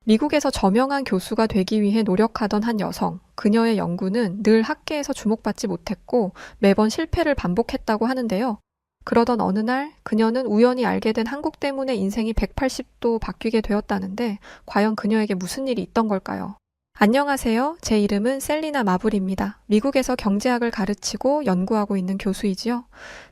미국에서 저명한 교수가 되기 위해 노력하던 한 여성, 그녀의 연구는 늘 학계에서 주목받지 못했고 매번 실패를 반복했다고 하는데요. 그러던 어느 날 그녀는 우연히 알게 된 한국 때문에 인생이 180도 바뀌게 되었다는데 과연 그녀에게 무슨 일이 있던 걸까요? 안녕하세요. 제 이름은 셀리나 마블입니다. 미국에서 경제학을 가르치고 연구하고 있는 교수이지요.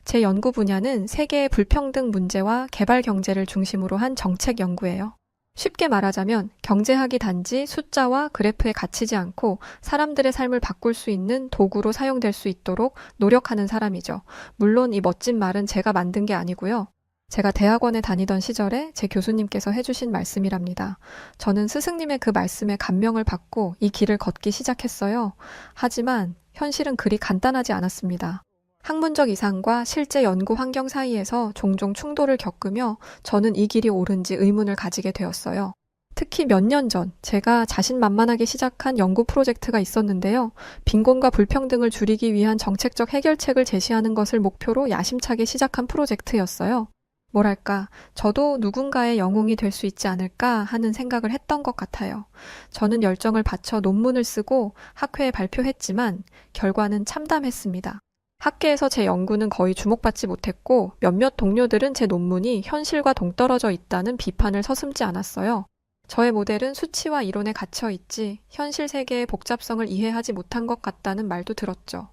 제 연구 분야는 세계의 불평등 문제와 개발 경제를 중심으로 한 정책 연구예요. 쉽게 말하자면 경제학이 단지 숫자와 그래프에 갇히지 않고 사람들의 삶을 바꿀 수 있는 도구로 사용될 수 있도록 노력하는 사람이죠. 물론 이 멋진 말은 제가 만든 게 아니고요. 제가 대학원에 다니던 시절에 제 교수님께서 해주신 말씀이랍니다. 저는 스승님의 그 말씀에 감명을 받고 이 길을 걷기 시작했어요. 하지만 현실은 그리 간단하지 않았습니다. 학문적 이상과 실제 연구 환경 사이에서 종종 충돌을 겪으며 저는 이 길이 옳은지 의문을 가지게 되었어요. 특히 몇 년 전 제가 자신만만하게 시작한 연구 프로젝트가 있었는데요. 빈곤과 불평등을 줄이기 위한 정책적 해결책을 제시하는 것을 목표로 야심차게 시작한 프로젝트였어요. 뭐랄까, 저도 누군가의 영웅이 될 수 있지 않을까 하는 생각을 했던 것 같아요. 저는 열정을 바쳐 논문을 쓰고 학회에 발표했지만 결과는 참담했습니다. 학계에서 제 연구는 거의 주목받지 못했고 몇몇 동료들은 제 논문이 현실과 동떨어져 있다는 비판을 서슴지 않았어요. 저의 모델은 수치와 이론에 갇혀 있지 현실 세계의 복잡성을 이해하지 못한 것 같다는 말도 들었죠.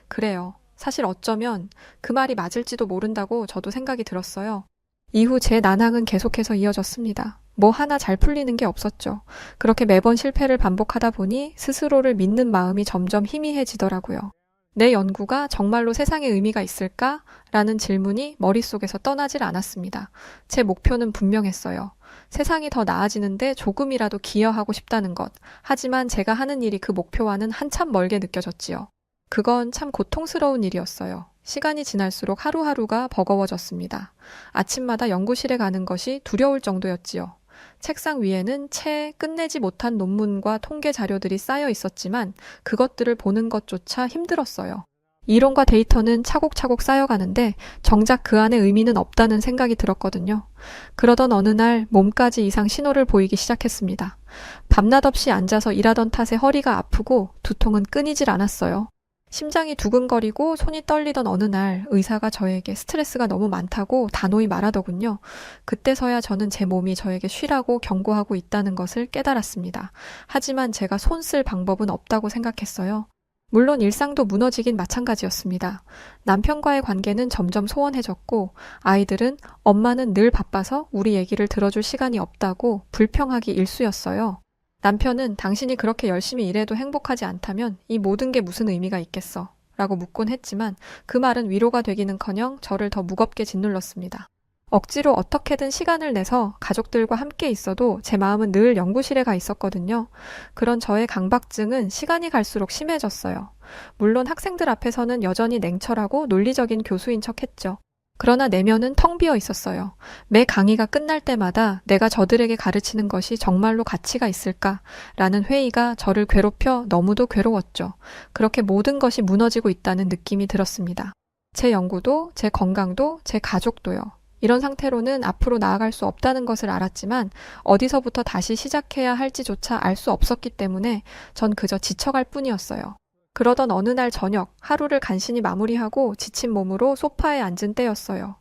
그래요. 사실 어쩌면 그 말이 맞을지도 모른다고 저도 생각이 들었어요. 이후 제 난항은 계속해서 이어졌습니다. 뭐 하나 잘 풀리는 게 없었죠. 그렇게 매번 실패를 반복하다 보니 스스로를 믿는 마음이 점점 희미해지더라고요. 내 연구가 정말로 세상에 의미가 있을까? 라는 질문이 머릿속에서 떠나질 않았습니다. 제 목표는 분명했어요. 세상이 더 나아지는데 조금이라도 기여하고 싶다는 것. 하지만 제가 하는 일이 그 목표와는 한참 멀게 느껴졌지요. 그건 참 고통스러운 일이었어요. 시간이 지날수록 하루하루가 버거워졌습니다. 아침마다 연구실에 가는 것이 두려울 정도였지요. 책상 위에는 채 끝내지 못한 논문과 통계 자료들이 쌓여 있었지만 그것들을 보는 것조차 힘들었어요. 이론과 데이터는 차곡차곡 쌓여가는데 정작 그 안에 의미는 없다는 생각이 들었거든요. 그러던 어느 날 몸까지 이상 신호를 보이기 시작했습니다. 밤낮 없이 앉아서 일하던 탓에 허리가 아프고 두통은 끊이질 않았어요. 심장이 두근거리고 손이 떨리던 어느 날 의사가 저에게 스트레스가 너무 많다고 단호히 말하더군요. 그때서야 저는 제 몸이 저에게 쉬라고 경고하고 있다는 것을 깨달았습니다. 하지만 제가 손 쓸 방법은 없다고 생각했어요. 물론 일상도 무너지긴 마찬가지였습니다. 남편과의 관계는 점점 소원해졌고 아이들은 엄마는 늘 바빠서 우리 얘기를 들어줄 시간이 없다고 불평하기 일쑤였어요. 남편은 당신이 그렇게 열심히 일해도 행복하지 않다면 이 모든 게 무슨 의미가 있겠어? 라고 묻곤 했지만 그 말은 위로가 되기는커녕 저를 더 무겁게 짓눌렀습니다. 억지로 어떻게든 시간을 내서 가족들과 함께 있어도 제 마음은 늘 연구실에 가 있었거든요. 그런 저의 강박증은 시간이 갈수록 심해졌어요. 물론 학생들 앞에서는 여전히 냉철하고 논리적인 교수인 척했죠. 그러나 내면은 텅 비어 있었어요. 매 강의가 끝날 때마다 내가 저들에게 가르치는 것이 정말로 가치가 있을까라는 회의가 저를 괴롭혀 너무도 괴로웠죠. 그렇게 모든 것이 무너지고 있다는 느낌이 들었습니다. 제 연구도, 제 건강도, 제 가족도요. 이런 상태로는 앞으로 나아갈 수 없다는 것을 알았지만 어디서부터 다시 시작해야 할지조차 알 수 없었기 때문에 전 그저 지쳐갈 뿐이었어요. 그러던 어느 날 저녁, 하루를 간신히 마무리하고 지친 몸으로 소파에 앉은 때였어요.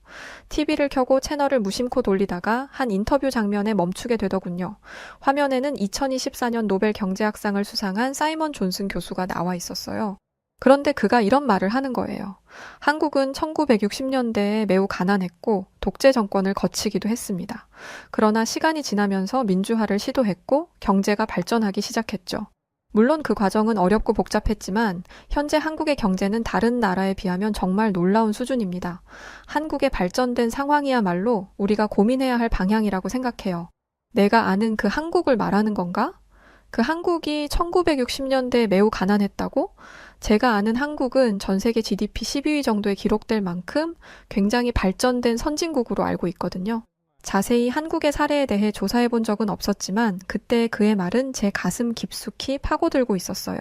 TV를 켜고 채널을 무심코 돌리다가 한 인터뷰 장면에 멈추게 되더군요. 화면에는 2024년 노벨 경제학상을 수상한 사이먼 존슨 교수가 나와 있었어요. 그런데 그가 이런 말을 하는 거예요. 한국은 1960년대에 매우 가난했고 독재 정권을 거치기도 했습니다. 그러나 시간이 지나면서 민주화를 시도했고 경제가 발전하기 시작했죠. 물론 그 과정은 어렵고 복잡했지만 현재 한국의 경제는 다른 나라에 비하면 정말 놀라운 수준입니다. 한국의 발전된 상황이야말로 우리가 고민해야 할 방향이라고 생각해요. 내가 아는 그 한국을 말하는 건가? 그 한국이 1960년대에 매우 가난했다고? 제가 아는 한국은 전 세계 GDP 12위 정도에 기록될 만큼 굉장히 발전된 선진국으로 알고 있거든요. 자세히 한국의 사례에 대해 조사해 본 적은 없었지만 그때 그의 말은 제 가슴 깊숙이 파고들고 있었어요.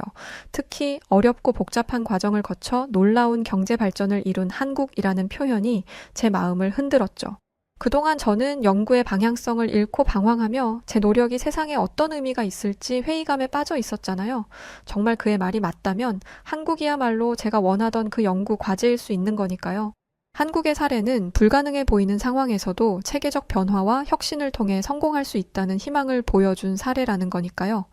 특히 어렵고 복잡한 과정을 거쳐 놀라운 경제 발전을 이룬 한국이라는 표현이 제 마음을 흔들었죠. 그동안 저는 연구의 방향성을 잃고 방황하며 제 노력이 세상에 어떤 의미가 있을지 회의감에 빠져 있었잖아요. 정말 그의 말이 맞다면 한국이야말로 제가 원하던 그 연구 과제일 수 있는 거니까요. 한국의 사례는 불가능해 보이는 상황에서도 체계적 변화와 혁신을 통해 성공할 수 있다는 희망을 보여준 사례라는 거니까요.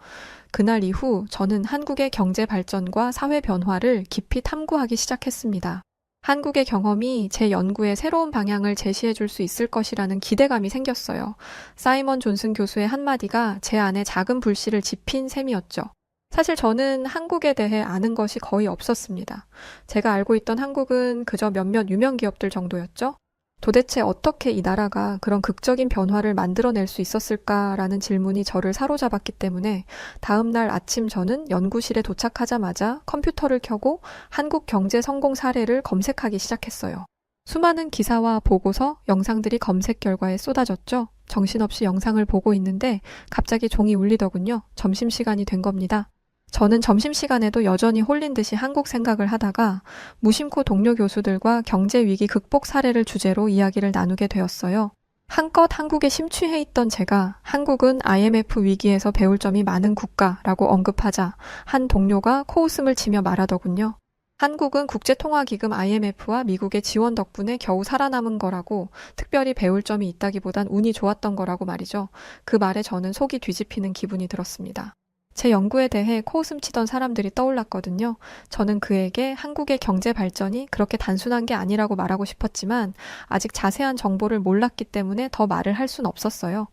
그날 이후 저는 한국의 경제 발전과 사회 변화를 깊이 탐구하기 시작했습니다. 한국의 경험이 제 연구에 새로운 방향을 제시해 줄 수 있을 것이라는 기대감이 생겼어요. 사이먼 존슨 교수의 한마디가 제 안에 작은 불씨를 지핀 셈이었죠. 사실 저는 한국에 대해 아는 것이 거의 없었습니다. 제가 알고 있던 한국은 그저 몇몇 유명 기업들 정도였죠. 도대체 어떻게 이 나라가 그런 극적인 변화를 만들어낼 수 있었을까라는 질문이 저를 사로잡았기 때문에 다음 날 아침 저는 연구실에 도착하자마자 컴퓨터를 켜고 한국 경제 성공 사례를 검색하기 시작했어요. 수많은 기사와 보고서, 영상들이 검색 결과에 쏟아졌죠. 정신없이 영상을 보고 있는데 갑자기 종이 울리더군요. 점심시간이 된 겁니다. 저는 점심시간에도 여전히 홀린 듯이 한국 생각을 하다가 무심코 동료 교수들과 경제 위기 극복 사례를 주제로 이야기를 나누게 되었어요. 한껏 한국에 심취해 있던 제가 한국은 IMF 위기에서 배울 점이 많은 국가라고 언급하자 한 동료가 코웃음을 치며 말하더군요. 한국은 국제통화기금 IMF와 미국의 지원 덕분에 겨우 살아남은 거라고, 특별히 배울 점이 있다기보단 운이 좋았던 거라고 말이죠. 그 말에 저는 속이 뒤집히는 기분이 들었습니다. 제 연구에 대해 코웃음 치던 사람들이 떠올랐거든요. 저는 그에게 한국의 경제 발전이 그렇게 단순한 게 아니라고 말하고 싶었지만 아직 자세한 정보를 몰랐기 때문에 더 말을 할 순 없었어요.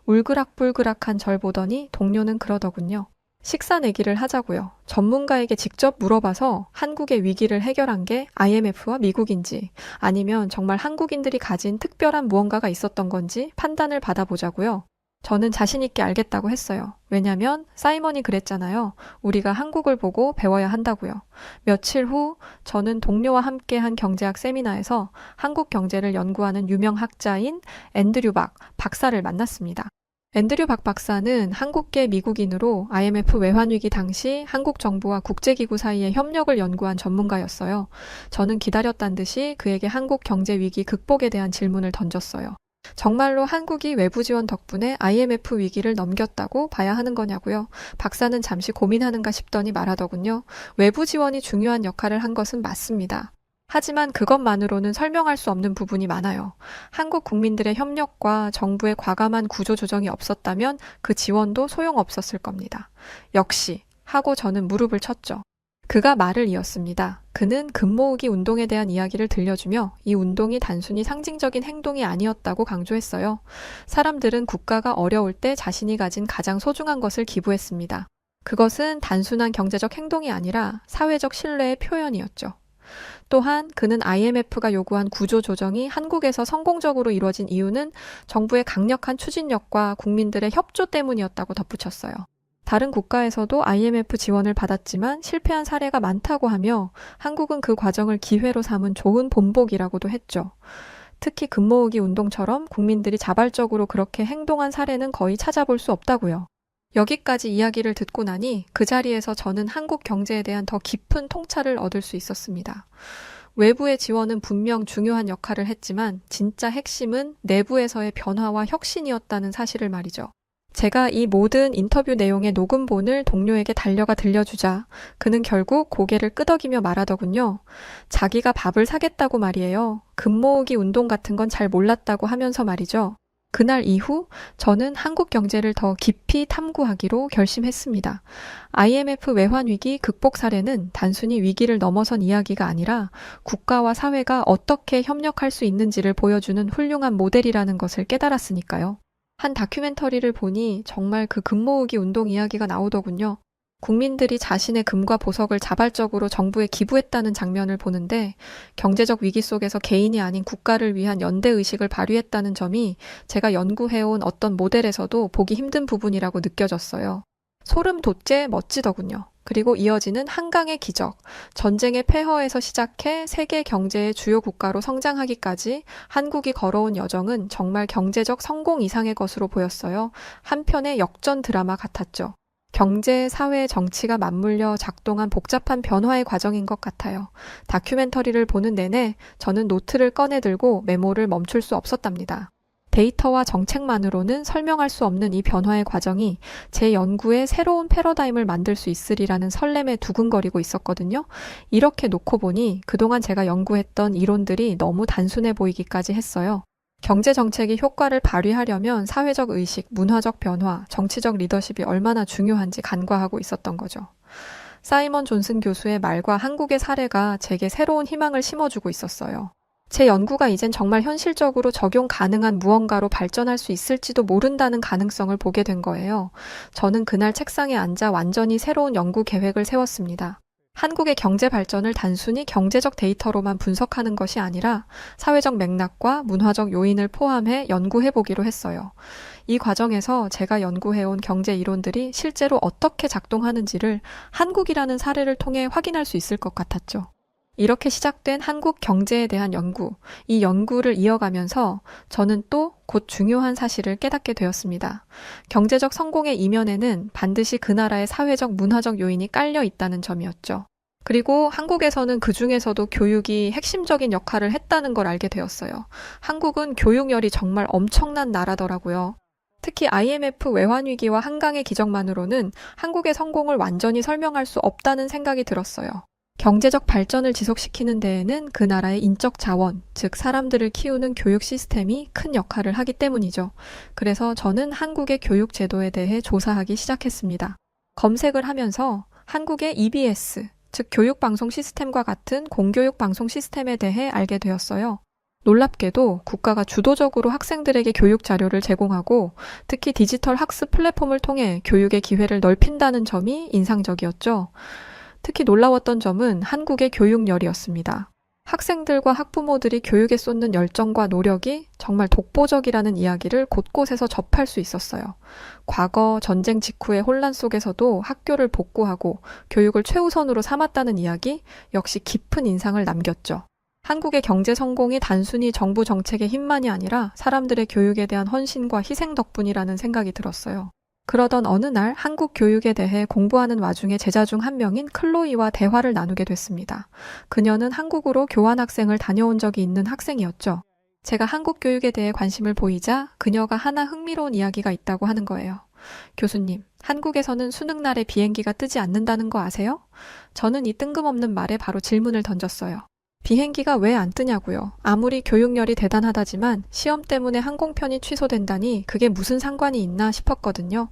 울그락불그락한 절 보더니 동료는 그러더군요. 식사 내기를 하자고요. 전문가에게 직접 물어봐서 한국의 위기를 해결한 게 IMF와 미국인지, 아니면 정말 한국인들이 가진 특별한 무언가가 있었던 건지 판단을 받아보자고요. 저는 자신 있게 알겠다고 했어요. 왜냐면 사이먼이 그랬잖아요. 우리가 한국을 보고 배워야 한다고요. 며칠 후 저는 동료와 함께한 경제학 세미나에서 한국 경제를 연구하는 유명 학자인 앤드류 박 박사를 만났습니다. 앤드류 박 박사는 한국계 미국인으로 IMF 외환위기 당시 한국 정부와 국제기구 사이의 협력을 연구한 전문가였어요. 저는 기다렸단 듯이 그에게 한국 경제 위기 극복에 대한 질문을 던졌어요. 정말로 한국이 외부 지원 덕분에 IMF 위기를 넘겼다고 봐야 하는 거냐고요. 박사는 잠시 고민하는가 싶더니 말하더군요. 외부 지원이 중요한 역할을 한 것은 맞습니다. 하지만 그것만으로는 설명할 수 없는 부분이 많아요. 한국 국민들의 협력과 정부의 과감한 구조조정이 없었다면 그 지원도 소용없었을 겁니다. 역시 하고 저는 무릎을 쳤죠. 그가 말을 이었습니다. 그는 금 모으기 운동에 대한 이야기를 들려주며 이 운동이 단순히 상징적인 행동이 아니었다고 강조했어요. 사람들은 국가가 어려울 때 자신이 가진 가장 소중한 것을 기부했습니다. 그것은 단순한 경제적 행동이 아니라 사회적 신뢰의 표현이었죠. 또한 그는 IMF가 요구한 구조조정이 한국에서 성공적으로 이루어진 이유는 정부의 강력한 추진력과 국민들의 협조 때문이었다고 덧붙였어요. 다른 국가에서도 IMF 지원을 받았지만 실패한 사례가 많다고 하며 한국은 그 과정을 기회로 삼은 좋은 본보기라고도 했죠. 특히 금 모으기 운동처럼 국민들이 자발적으로 그렇게 행동한 사례는 거의 찾아볼 수 없다고요. 여기까지 이야기를 듣고 나니 그 자리에서 저는 한국 경제에 대한 더 깊은 통찰을 얻을 수 있었습니다. 외부의 지원은 분명 중요한 역할을 했지만 진짜 핵심은 내부에서의 변화와 혁신이었다는 사실을 말이죠. 제가 이 모든 인터뷰 내용의 녹음본을 동료에게 달려가 들려주자 그는 결국 고개를 끄덕이며 말하더군요. 자기가 밥을 사겠다고 말이에요. 금 모으기 운동 같은 건 잘 몰랐다고 하면서 말이죠. 그날 이후 저는 한국 경제를 더 깊이 탐구하기로 결심했습니다. IMF 외환위기 극복 사례는 단순히 위기를 넘어선 이야기가 아니라 국가와 사회가 어떻게 협력할 수 있는지를 보여주는 훌륭한 모델이라는 것을 깨달았으니까요. 한 다큐멘터리를 보니 정말 그 금 모으기 운동 이야기가 나오더군요. 국민들이 자신의 금과 보석을 자발적으로 정부에 기부했다는 장면을 보는데 경제적 위기 속에서 개인이 아닌 국가를 위한 연대의식을 발휘했다는 점이 제가 연구해온 어떤 모델에서도 보기 힘든 부분이라고 느껴졌어요. 소름 돋게 멋지더군요. 그리고 이어지는 한강의 기적, 전쟁의 폐허에서 시작해 세계 경제의 주요 국가로 성장하기까지 한국이 걸어온 여정은 정말 경제적 성공 이상의 것으로 보였어요. 한편의 역전 드라마 같았죠. 경제, 사회, 정치가 맞물려 작동한 복잡한 변화의 과정인 것 같아요. 다큐멘터리를 보는 내내 저는 노트를 꺼내들고 메모를 멈출 수 없었답니다. 데이터와 정책만으로는 설명할 수 없는 이 변화의 과정이 제 연구에 새로운 패러다임을 만들 수 있으리라는 설렘에 두근거리고 있었거든요. 이렇게 놓고 보니 그동안 제가 연구했던 이론들이 너무 단순해 보이기까지 했어요. 경제 정책이 효과를 발휘하려면 사회적 의식, 문화적 변화, 정치적 리더십이 얼마나 중요한지 간과하고 있었던 거죠. 사이먼 존슨 교수의 말과 한국의 사례가 제게 새로운 희망을 심어주고 있었어요. 제 연구가 이젠 정말 현실적으로 적용 가능한 무언가로 발전할 수 있을지도 모른다는 가능성을 보게 된 거예요. 저는 그날 책상에 앉아 완전히 새로운 연구 계획을 세웠습니다. 한국의 경제 발전을 단순히 경제적 데이터로만 분석하는 것이 아니라 사회적 맥락과 문화적 요인을 포함해 연구해 보기로 했어요. 이 과정에서 제가 연구해온 경제 이론들이 실제로 어떻게 작동하는지를 한국이라는 사례를 통해 확인할 수 있을 것 같았죠. 이렇게 시작된 한국 경제에 대한 연구, 이 연구를 이어가면서 저는 또 곧 중요한 사실을 깨닫게 되었습니다. 경제적 성공의 이면에는 반드시 그 나라의 사회적, 문화적 요인이 깔려 있다는 점이었죠. 그리고 한국에서는 그 중에서도 교육이 핵심적인 역할을 했다는 걸 알게 되었어요. 한국은 교육열이 정말 엄청난 나라더라고요. 특히 IMF 외환위기와 한강의 기적만으로는 한국의 성공을 완전히 설명할 수 없다는 생각이 들었어요. 경제적 발전을 지속시키는 데에는 그 나라의 인적 자원, 즉 사람들을 키우는 교육 시스템이 큰 역할을 하기 때문이죠. 그래서 저는 한국의 교육 제도에 대해 조사하기 시작했습니다. 검색을 하면서 한국의 EBS, 즉 교육방송 시스템과 같은 공교육 방송 시스템에 대해 알게 되었어요. 놀랍게도 국가가 주도적으로 학생들에게 교육 자료를 제공하고 특히 디지털 학습 플랫폼을 통해 교육의 기회를 넓힌다는 점이 인상적이었죠. 특히 놀라웠던 점은 한국의 교육열이었습니다. 학생들과 학부모들이 교육에 쏟는 열정과 노력이 정말 독보적이라는 이야기를 곳곳에서 접할 수 있었어요. 과거 전쟁 직후의 혼란 속에서도 학교를 복구하고 교육을 최우선으로 삼았다는 이야기 역시 깊은 인상을 남겼죠. 한국의 경제 성공이 단순히 정부 정책의 힘만이 아니라 사람들의 교육에 대한 헌신과 희생 덕분이라는 생각이 들었어요. 그러던 어느 날 한국 교육에 대해 공부하는 와중에 제자 중 한 명인 클로이와 대화를 나누게 됐습니다. 그녀는 한국으로 교환학생을 다녀온 적이 있는 학생이었죠. 제가 한국 교육에 대해 관심을 보이자 그녀가 하나 흥미로운 이야기가 있다고 하는 거예요. 교수님, 한국에서는 수능날에 비행기가 뜨지 않는다는 거 아세요? 저는 이 뜬금없는 말에 바로 질문을 던졌어요. 비행기가 왜 안 뜨냐고요. 아무리 교육열이 대단하다지만 시험 때문에 항공편이 취소된다니 그게 무슨 상관이 있나 싶었거든요.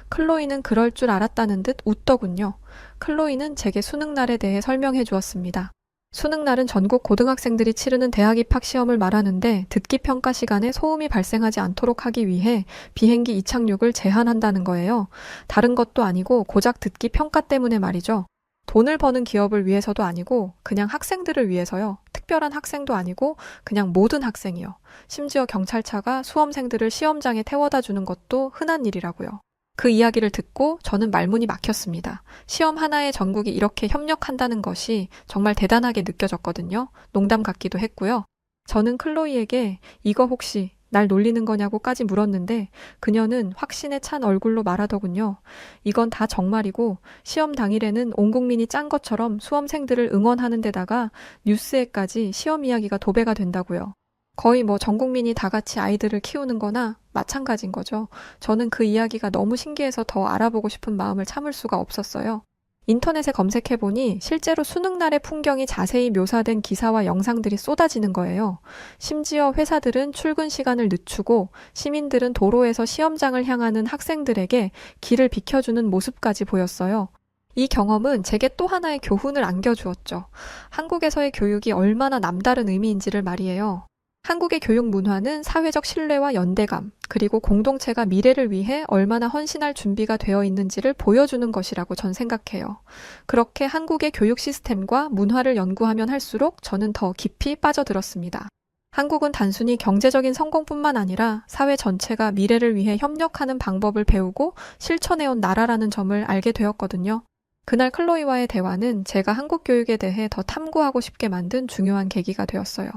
클로이는 그럴 줄 알았다는 듯 웃더군요. 클로이는 제게 수능날에 대해 설명해 주었습니다. 수능날은 전국 고등학생들이 치르는 대학 입학 시험을 말하는데 듣기 평가 시간에 소음이 발생하지 않도록 하기 위해 비행기 이착륙을 제한한다는 거예요. 다른 것도 아니고 고작 듣기 평가 때문에 말이죠. 돈을 버는 기업을 위해서도 아니고 그냥 학생들을 위해서요. 특별한 학생도 아니고 그냥 모든 학생이요. 심지어 경찰차가 수험생들을 시험장에 태워다 주는 것도 흔한 일이라고요. 그 이야기를 듣고 저는 말문이 막혔습니다. 시험 하나에 전국이 이렇게 협력한다는 것이 정말 대단하게 느껴졌거든요. 농담 같기도 했고요. 저는 클로이에게 이거 혹시 날 놀리는 거냐고까지 물었는데 그녀는 확신에 찬 얼굴로 말하더군요. 이건 다 정말이고 시험 당일에는 온 국민이 짠 것처럼 수험생들을 응원하는 데다가 뉴스에까지 시험 이야기가 도배가 된다고요. 거의 전 국민이 다 같이 아이들을 키우는 거나 마찬가지인 거죠. 저는 그 이야기가 너무 신기해서 더 알아보고 싶은 마음을 참을 수가 없었어요. 인터넷에 검색해보니 실제로 수능날의 풍경이 자세히 묘사된 기사와 영상들이 쏟아지는 거예요. 심지어 회사들은 출근 시간을 늦추고 시민들은 도로에서 시험장을 향하는 학생들에게 길을 비켜주는 모습까지 보였어요. 이 경험은 제게 또 하나의 교훈을 안겨주었죠. 한국에서의 교육이 얼마나 남다른 의미인지를 말이에요. 한국의 교육 문화는 사회적 신뢰와 연대감, 그리고 공동체가 미래를 위해 얼마나 헌신할 준비가 되어 있는지를 보여주는 것이라고 전 생각해요. 그렇게 한국의 교육 시스템과 문화를 연구하면 할수록 저는 더 깊이 빠져들었습니다. 한국은 단순히 경제적인 성공뿐만 아니라 사회 전체가 미래를 위해 협력하는 방법을 배우고 실천해온 나라라는 점을 알게 되었거든요. 그날 클로이와의 대화는 제가 한국 교육에 대해 더 탐구하고 싶게 만든 중요한 계기가 되었어요.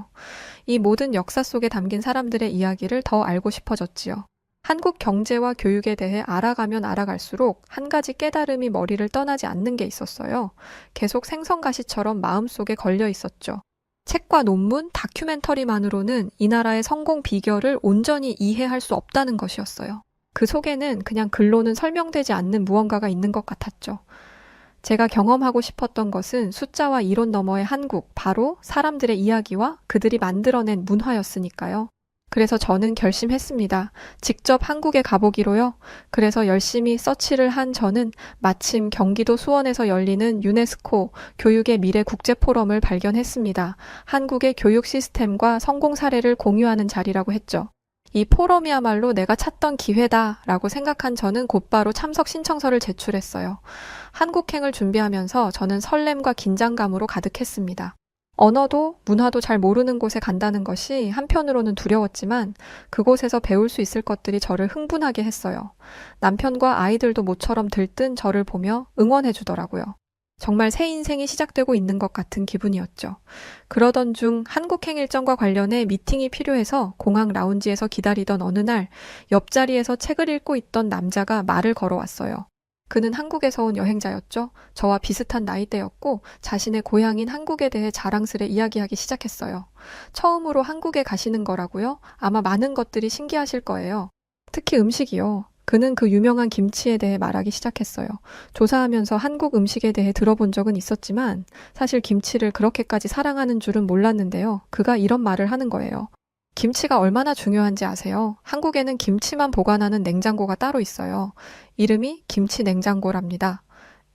이 모든 역사 속에 담긴 사람들의 이야기를 더 알고 싶어졌지요. 한국 경제와 교육에 대해 알아가면 알아갈수록 한 가지 깨달음이 머리를 떠나지 않는 게 있었어요. 계속 생선가시처럼 마음속에 걸려 있었죠. 책과 논문, 다큐멘터리만으로는 이 나라의 성공 비결을 온전히 이해할 수 없다는 것이었어요. 그 속에는 그냥 글로는 설명되지 않는 무언가가 있는 것 같았죠. 제가 경험하고 싶었던 것은 숫자와 이론 너머의 한국, 바로 사람들의 이야기와 그들이 만들어낸 문화였으니까요. 그래서 저는 결심했습니다. 직접 한국에 가보기로요. 그래서 열심히 서치를 한 저는 마침 경기도 수원에서 열리는 유네스코 교육의 미래 국제포럼을 발견했습니다. 한국의 교육 시스템과 성공 사례를 공유하는 자리라고 했죠. 이 포럼이야말로 내가 찾던 기회다라고 생각한 저는 곧바로 참석 신청서를 제출했어요. 한국행을 준비하면서 저는 설렘과 긴장감으로 가득했습니다. 언어도 문화도 잘 모르는 곳에 간다는 것이 한편으로는 두려웠지만 그곳에서 배울 수 있을 것들이 저를 흥분하게 했어요. 남편과 아이들도 모처럼 들뜬 저를 보며 응원해 주더라고요. 정말 새 인생이 시작되고 있는 것 같은 기분이었죠. 그러던 중 한국행 일정과 관련해 미팅이 필요해서 공항 라운지에서 기다리던 어느 날 옆자리에서 책을 읽고 있던 남자가 말을 걸어왔어요. 그는 한국에서 온 여행자였죠. 저와 비슷한 나이대였고 자신의 고향인 한국에 대해 자랑스레 이야기하기 시작했어요. 처음으로 한국에 가시는 거라고요? 아마 많은 것들이 신기하실 거예요. 특히 음식이요. 그는 그 유명한 김치에 대해 말하기 시작했어요. 조사하면서 한국 음식에 대해 들어본 적은 있었지만 사실 김치를 그렇게까지 사랑하는 줄은 몰랐는데요. 그가 이런 말을 하는 거예요. 김치가 얼마나 중요한지 아세요? 한국에는 김치만 보관하는 냉장고가 따로 있어요. 이름이 김치 냉장고랍니다.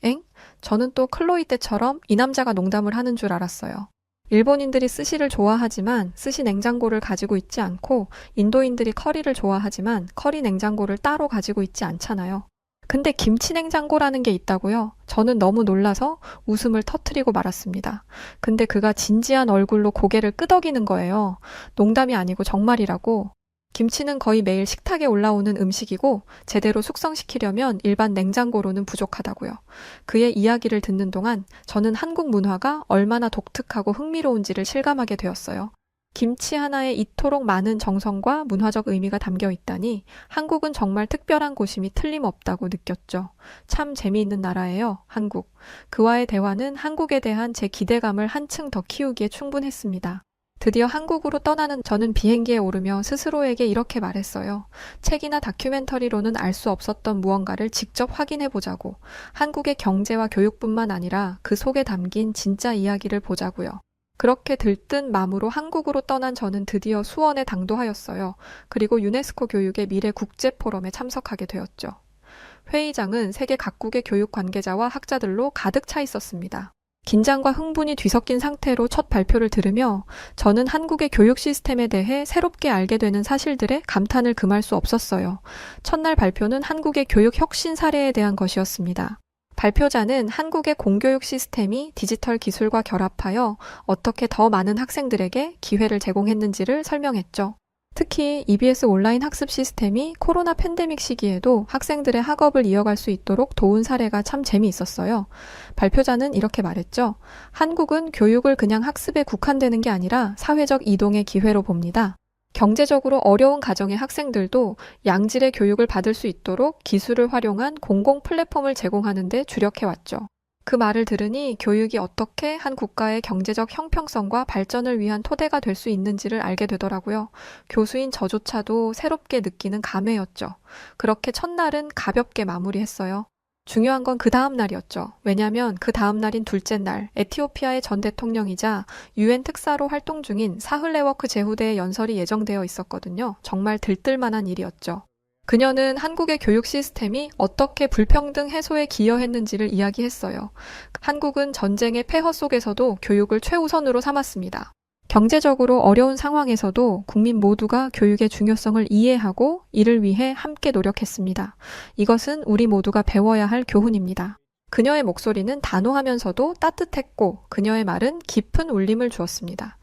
엥? 저는 또 클로이 때처럼 이 남자가 농담을 하는 줄 알았어요. 일본인들이 스시를 좋아하지만 스시 냉장고를 가지고 있지 않고 인도인들이 커리를 좋아하지만 커리 냉장고를 따로 가지고 있지 않잖아요. 근데 김치 냉장고라는 게 있다고요? 저는 너무 놀라서 웃음을 터뜨리고 말았습니다. 근데 그가 진지한 얼굴로 고개를 끄덕이는 거예요. 농담이 아니고 정말이라고. 김치는 거의 매일 식탁에 올라오는 음식이고 제대로 숙성시키려면 일반 냉장고로는 부족하다고요. 그의 이야기를 듣는 동안 저는 한국 문화가 얼마나 독특하고 흥미로운지를 실감하게 되었어요. 김치 하나에 이토록 많은 정성과 문화적 의미가 담겨 있다니 한국은 정말 특별한 곳임이 틀림없다고 느꼈죠. 참 재미있는 나라예요, 한국. 그와의 대화는 한국에 대한 제 기대감을 한층 더 키우기에 충분했습니다. 드디어 한국으로 떠나는 저는 비행기에 오르며 스스로에게 이렇게 말했어요. 책이나 다큐멘터리로는 알 수 없었던 무언가를 직접 확인해 보자고. 한국의 경제와 교육뿐만 아니라 그 속에 담긴 진짜 이야기를 보자고요. 그렇게 들뜬 마음으로 한국으로 떠난 저는 드디어 수원에 당도하였어요. 그리고 유네스코 교육의 미래 국제 포럼에 참석하게 되었죠. 회의장은 세계 각국의 교육 관계자와 학자들로 가득 차 있었습니다. 긴장과 흥분이 뒤섞인 상태로 첫 발표를 들으며 저는 한국의 교육 시스템에 대해 새롭게 알게 되는 사실들에 감탄을 금할 수 없었어요. 첫날 발표는 한국의 교육 혁신 사례에 대한 것이었습니다. 발표자는 한국의 공교육 시스템이 디지털 기술과 결합하여 어떻게 더 많은 학생들에게 기회를 제공했는지를 설명했죠. 특히 EBS 온라인 학습 시스템이 코로나 팬데믹 시기에도 학생들의 학업을 이어갈 수 있도록 도운 사례가 참 재미있었어요. 발표자는 이렇게 말했죠. 한국은 교육을 그냥 학습에 국한되는 게 아니라 사회적 이동의 기회로 봅니다. 경제적으로 어려운 가정의 학생들도 양질의 교육을 받을 수 있도록 기술을 활용한 공공 플랫폼을 제공하는 데 주력해왔죠. 그 말을 들으니 교육이 어떻게 한 국가의 경제적 형평성과 발전을 위한 토대가 될 수 있는지를 알게 되더라고요. 교수인 저조차도 새롭게 느끼는 감회였죠. 그렇게 첫날은 가볍게 마무리했어요. 중요한 건 그 다음 날이었죠. 왜냐하면 그 다음 날인 둘째 날, 에티오피아의 전 대통령이자 UN 특사로 활동 중인 사흘레워크 제후대의 연설이 예정되어 있었거든요. 정말 들뜰만한 일이었죠. 그녀는 한국의 교육 시스템이 어떻게 불평등 해소에 기여했는지를 이야기했어요. 한국은 전쟁의 폐허 속에서도 교육을 최우선으로 삼았습니다. 경제적으로 어려운 상황에서도 국민 모두가 교육의 중요성을 이해하고 이를 위해 함께 노력했습니다. 이것은 우리 모두가 배워야 할 교훈입니다. 그녀의 목소리는 단호하면서도 따뜻했고 그녀의 말은 깊은 울림을 주었습니다.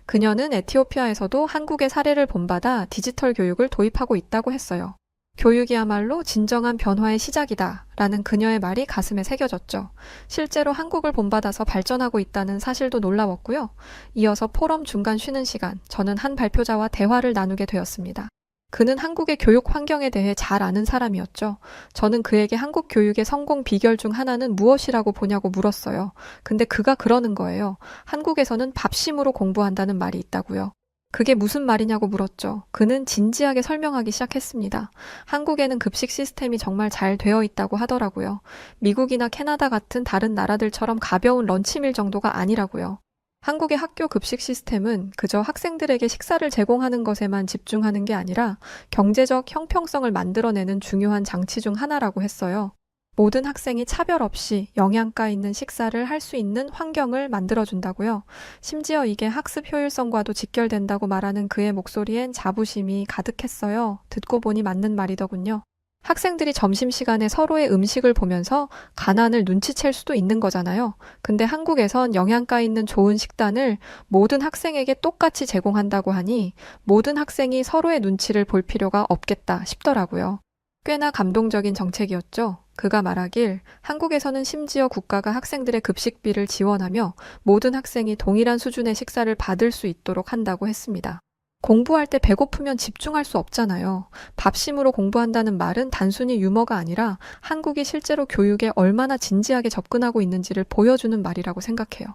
그녀는 에티오피아에서도 한국의 사례를 본받아 디지털 교육을 도입하고 있다고 했어요. 교육이야말로 진정한 변화의 시작이다 라는 그녀의 말이 가슴에 새겨졌죠. 실제로 한국을 본받아서 발전하고 있다는 사실도 놀라웠고요. 이어서 포럼 중간 쉬는 시간, 저는 한 발표자와 대화를 나누게 되었습니다. 그는 한국의 교육 환경에 대해 잘 아는 사람이었죠. 저는 그에게 한국 교육의 성공 비결 중 하나는 무엇이라고 보냐고 물었어요. 근데 그가 그러는 거예요. 한국에서는 밥심으로 공부한다는 말이 있다고요. 그게 무슨 말이냐고 물었죠. 그는 진지하게 설명하기 시작했습니다. 한국에는 급식 시스템이 정말 잘 되어 있다고 하더라고요. 미국이나 캐나다 같은 다른 나라들처럼 가벼운 런치밀 정도가 아니라고요. 한국의 학교 급식 시스템은 그저 학생들에게 식사를 제공하는 것에만 집중하는 게 아니라 경제적 형평성을 만들어내는 중요한 장치 중 하나라고 했어요. 모든 학생이 차별 없이 영양가 있는 식사를 할 수 있는 환경을 만들어준다고요. 심지어 이게 학습 효율성과도 직결된다고 말하는 그의 목소리엔 자부심이 가득했어요. 듣고 보니 맞는 말이더군요. 학생들이 점심시간에 서로의 음식을 보면서 가난을 눈치챌 수도 있는 거잖아요. 근데 한국에선 영양가 있는 좋은 식단을 모든 학생에게 똑같이 제공한다고 하니 모든 학생이 서로의 눈치를 볼 필요가 없겠다 싶더라고요. 꽤나 감동적인 정책이었죠. 그가 말하길 한국에서는 심지어 국가가 학생들의 급식비를 지원하며 모든 학생이 동일한 수준의 식사를 받을 수 있도록 한다고 했습니다. 공부할 때 배고프면 집중할 수 없잖아요. 밥심으로 공부한다는 말은 단순히 유머가 아니라 한국이 실제로 교육에 얼마나 진지하게 접근하고 있는지를 보여주는 말이라고 생각해요.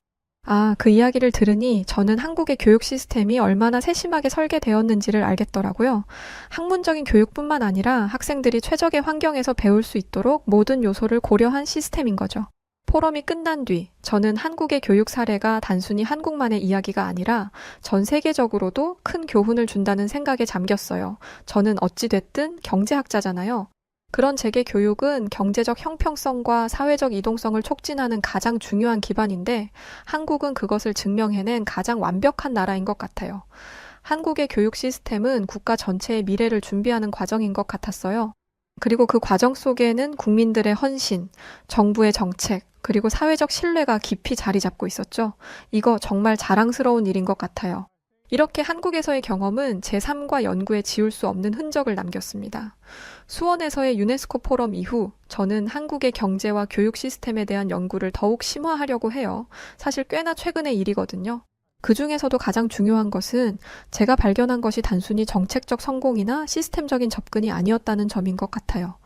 그 이야기를 들으니 저는 한국의 교육 시스템이 얼마나 세심하게 설계되었는지를 알겠더라고요. 학문적인 교육뿐만 아니라 학생들이 최적의 환경에서 배울 수 있도록 모든 요소를 고려한 시스템인 거죠. 포럼이 끝난 뒤 저는 한국의 교육 사례가 단순히 한국만의 이야기가 아니라 전 세계적으로도 큰 교훈을 준다는 생각에 잠겼어요. 저는 어찌됐든 경제학자잖아요. 그런 제게 교육은 경제적 형평성과 사회적 이동성을 촉진하는 가장 중요한 기반인데 한국은 그것을 증명해낸 가장 완벽한 나라인 것 같아요. 한국의 교육 시스템은 국가 전체의 미래를 준비하는 과정인 것 같았어요. 그리고 그 과정 속에는 국민들의 헌신, 정부의 정책, 그리고 사회적 신뢰가 깊이 자리 잡고 있었죠. 이거 정말 자랑스러운 일인 것 같아요. 이렇게 한국에서의 경험은 제 삶과 연구에 지울 수 없는 흔적을 남겼습니다. 수원에서의 유네스코 포럼 이후 저는 한국의 경제와 교육 시스템에 대한 연구를 더욱 심화하려고 해요. 사실 꽤나 최근의 일이거든요. 그 중에서도 가장 중요한 것은 제가 발견한 것이 단순히 정책적 성공이나 시스템적인 접근이 아니었다는 점인 것 같아요.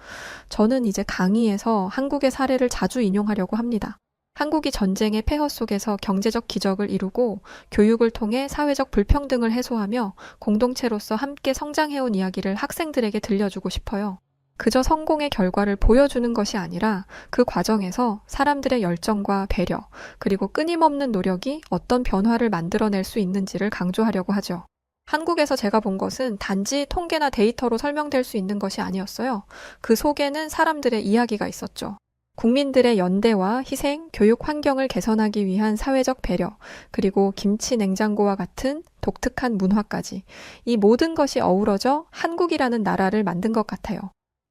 저는 이제 강의에서 한국의 사례를 자주 인용하려고 합니다. 한국이 전쟁의 폐허 속에서 경제적 기적을 이루고 교육을 통해 사회적 불평등을 해소하며 공동체로서 함께 성장해온 이야기를 학생들에게 들려주고 싶어요. 그저 성공의 결과를 보여주는 것이 아니라 그 과정에서 사람들의 열정과 배려, 그리고 끊임없는 노력이 어떤 변화를 만들어낼 수 있는지를 강조하려고 하죠. 한국에서 제가 본 것은 단지 통계나 데이터로 설명될 수 있는 것이 아니었어요. 그 속에는 사람들의 이야기가 있었죠. 국민들의 연대와 희생, 교육 환경을 개선하기 위한 사회적 배려, 그리고 김치 냉장고와 같은 독특한 문화까지 이 모든 것이 어우러져 한국이라는 나라를 만든 것 같아요.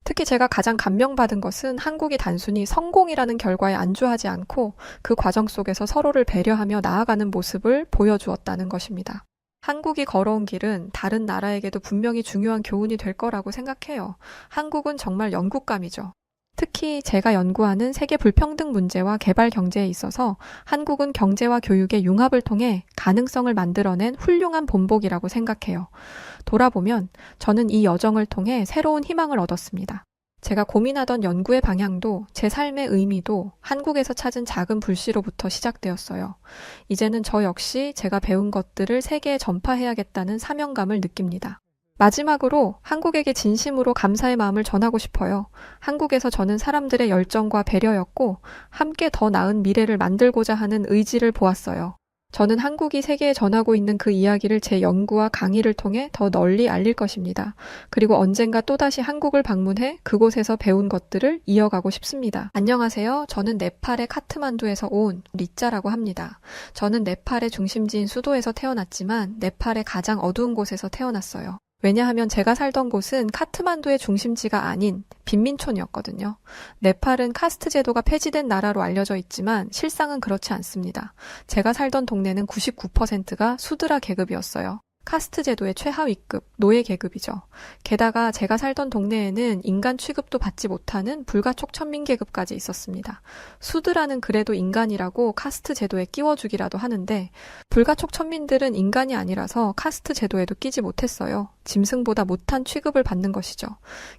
특히 제가 가장 감명받은 것은 한국이 단순히 성공이라는 결과에 안주하지 않고 그 과정 속에서 서로를 배려하며 나아가는 모습을 보여주었다는 것입니다. 한국이 걸어온 길은 다른 나라에게도 분명히 중요한 교훈이 될 거라고 생각해요. 한국은 정말 영국감이죠. 특히 제가 연구하는 세계 불평등 문제와 개발 경제에 있어서 한국은 경제와 교육의 융합을 통해 가능성을 만들어낸 훌륭한 본보기라고 생각해요. 돌아보면 저는 이 여정을 통해 새로운 희망을 얻었습니다. 제가 고민하던 연구의 방향도 제 삶의 의미도 한국에서 찾은 작은 불씨로부터 시작되었어요. 이제는 저 역시 제가 배운 것들을 세계에 전파해야겠다는 사명감을 느낍니다. 마지막으로 한국에게 진심으로 감사의 마음을 전하고 싶어요. 한국에서 저는 사람들의 열정과 배려였고 함께 더 나은 미래를 만들고자 하는 의지를 보았어요. 저는 한국이 세계에 전하고 있는 그 이야기를 제 연구와 강의를 통해 더 널리 알릴 것입니다. 그리고 언젠가 또다시 한국을 방문해 그곳에서 배운 것들을 이어가고 싶습니다. 안녕하세요. 저는 네팔의 카트만두에서 온 리짜라고 합니다. 저는 네팔의 중심지인 수도에서 태어났지만 네팔의 가장 어두운 곳에서 태어났어요. 왜냐하면 제가 살던 곳은 카트만두의 중심지가 아닌 빈민촌이었거든요. 네팔은 카스트 제도가 폐지된 나라로 알려져 있지만 실상은 그렇지 않습니다. 제가 살던 동네는 99%가 수드라 계급이었어요. 카스트 제도의 최하위급, 노예 계급이죠. 게다가 제가 살던 동네에는 인간 취급도 받지 못하는 불가촉 천민 계급까지 있었습니다. 수드라는 그래도 인간이라고 카스트 제도에 끼워주기라도 하는데 불가촉 천민들은 인간이 아니라서 카스트 제도에도 끼지 못했어요. 짐승보다 못한 취급을 받는 것이죠.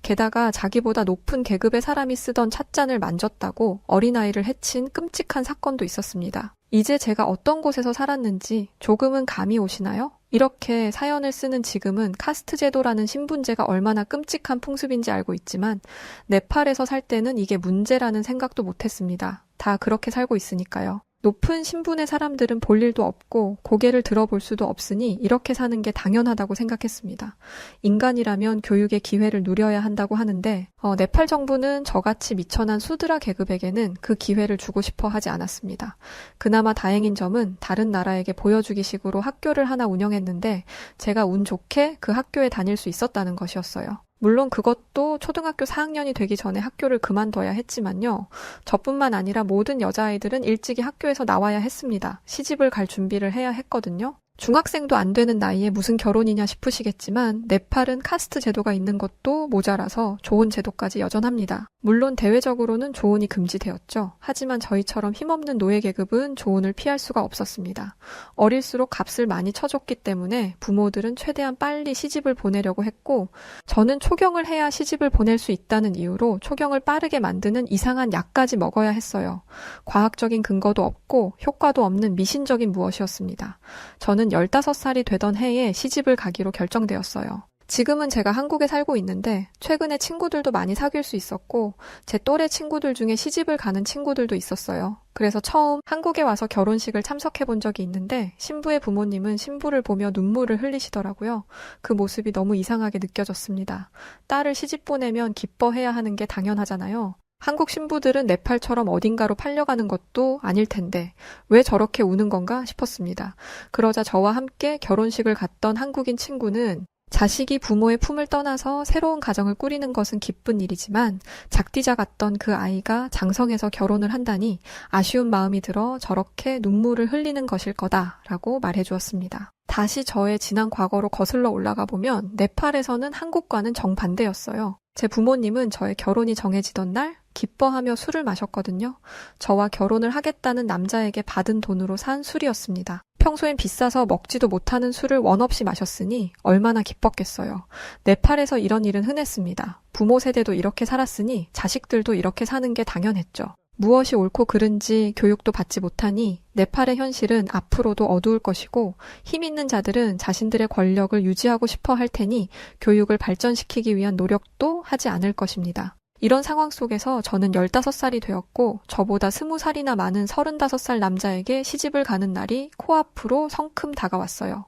게다가 자기보다 높은 계급의 사람이 쓰던 찻잔을 만졌다고 어린아이를 해친 끔찍한 사건도 있었습니다. 이제 제가 어떤 곳에서 살았는지 조금은 감이 오시나요? 이렇게 사연을 쓰는 지금은 카스트 제도라는 신분제가 얼마나 끔찍한 풍습인지 알고 있지만 네팔에서 살 때는 이게 문제라는 생각도 못했습니다. 다 그렇게 살고 있으니까요. 높은 신분의 사람들은 볼 일도 없고 고개를 들어볼 수도 없으니 이렇게 사는 게 당연하다고 생각했습니다. 인간이라면 교육의 기회를 누려야 한다고 하는데 네팔 정부는 저같이 미천한 수드라 계급에게는 그 기회를 주고 싶어 하지 않았습니다. 그나마 다행인 점은 다른 나라에게 보여주기 식으로 학교를 하나 운영했는데 제가 운 좋게 그 학교에 다닐 수 있었다는 것이었어요. 물론 그것도 초등학교 4학년이 되기 전에 학교를 그만둬야 했지만요. 저뿐만 아니라 모든 여자아이들은 일찍이 학교에서 나와야 했습니다. 시집을 갈 준비를 해야 했거든요. 중학생도 안 되는 나이에 무슨 결혼이냐 싶으시겠지만 네팔은 카스트 제도가 있는 것도 모자라서 조혼 제도까지 여전합니다. 물론 대외적으로는 조혼이 금지되었죠. 하지만 저희처럼 힘없는 노예 계급은 조혼을 피할 수가 없었습니다. 어릴수록 값을 많이 쳐줬기 때문에 부모들은 최대한 빨리 시집을 보내려고 했고 저는 초경을 해야 시집을 보낼 수 있다는 이유로 초경을 빠르게 만드는 이상한 약까지 먹어야 했어요. 과학적인 근거도 없고 효과도 없는 미신적인 무엇이었습니다. 저는 15살이 되던 해에 시집을 가기로 결정되었어요. 지금은 제가 한국에 살고 있는데 최근에 친구들도 많이 사귈 수 있었고 제 또래 친구들 중에 시집을 가는 친구들도 있었어요. 그래서 처음 한국에 와서 결혼식을 참석해 본 적이 있는데 신부의 부모님은 신부를 보며 눈물을 흘리시더라고요. 그 모습이 너무 이상하게 느껴졌습니다. 딸을 시집 보내면 기뻐해야 하는 게 당연하잖아요. 한국 신부들은 네팔처럼 어딘가로 팔려가는 것도 아닐 텐데 왜 저렇게 우는 건가 싶었습니다. 그러자 저와 함께 결혼식을 갔던 한국인 친구는 자식이 부모의 품을 떠나서 새로운 가정을 꾸리는 것은 기쁜 일이지만 작디자 같던 그 아이가 장성해서 결혼을 한다니 아쉬운 마음이 들어 저렇게 눈물을 흘리는 것일 거다라고 말해주었습니다. 다시 저의 지난 과거로 거슬러 올라가 보면 네팔에서는 한국과는 정반대였어요. 제 부모님은 저의 결혼이 정해지던 날 기뻐하며 술을 마셨거든요. 저와 결혼을 하겠다는 남자에게 받은 돈으로 산 술이었습니다. 평소엔 비싸서 먹지도 못하는 술을 원 없이 마셨으니 얼마나 기뻤겠어요. 네팔에서 이런 일은 흔했습니다. 부모 세대도 이렇게 살았으니 자식들도 이렇게 사는 게 당연했죠. 무엇이 옳고 그른지 교육도 받지 못하니 네팔의 현실은 앞으로도 어두울 것이고 힘 있는 자들은 자신들의 권력을 유지하고 싶어 할 테니 교육을 발전시키기 위한 노력도 하지 않을 것입니다. 이런 상황 속에서 저는 15살이 되었고 저보다 20살이나 많은 35살 남자에게 시집을 가는 날이 코앞으로 성큼 다가왔어요.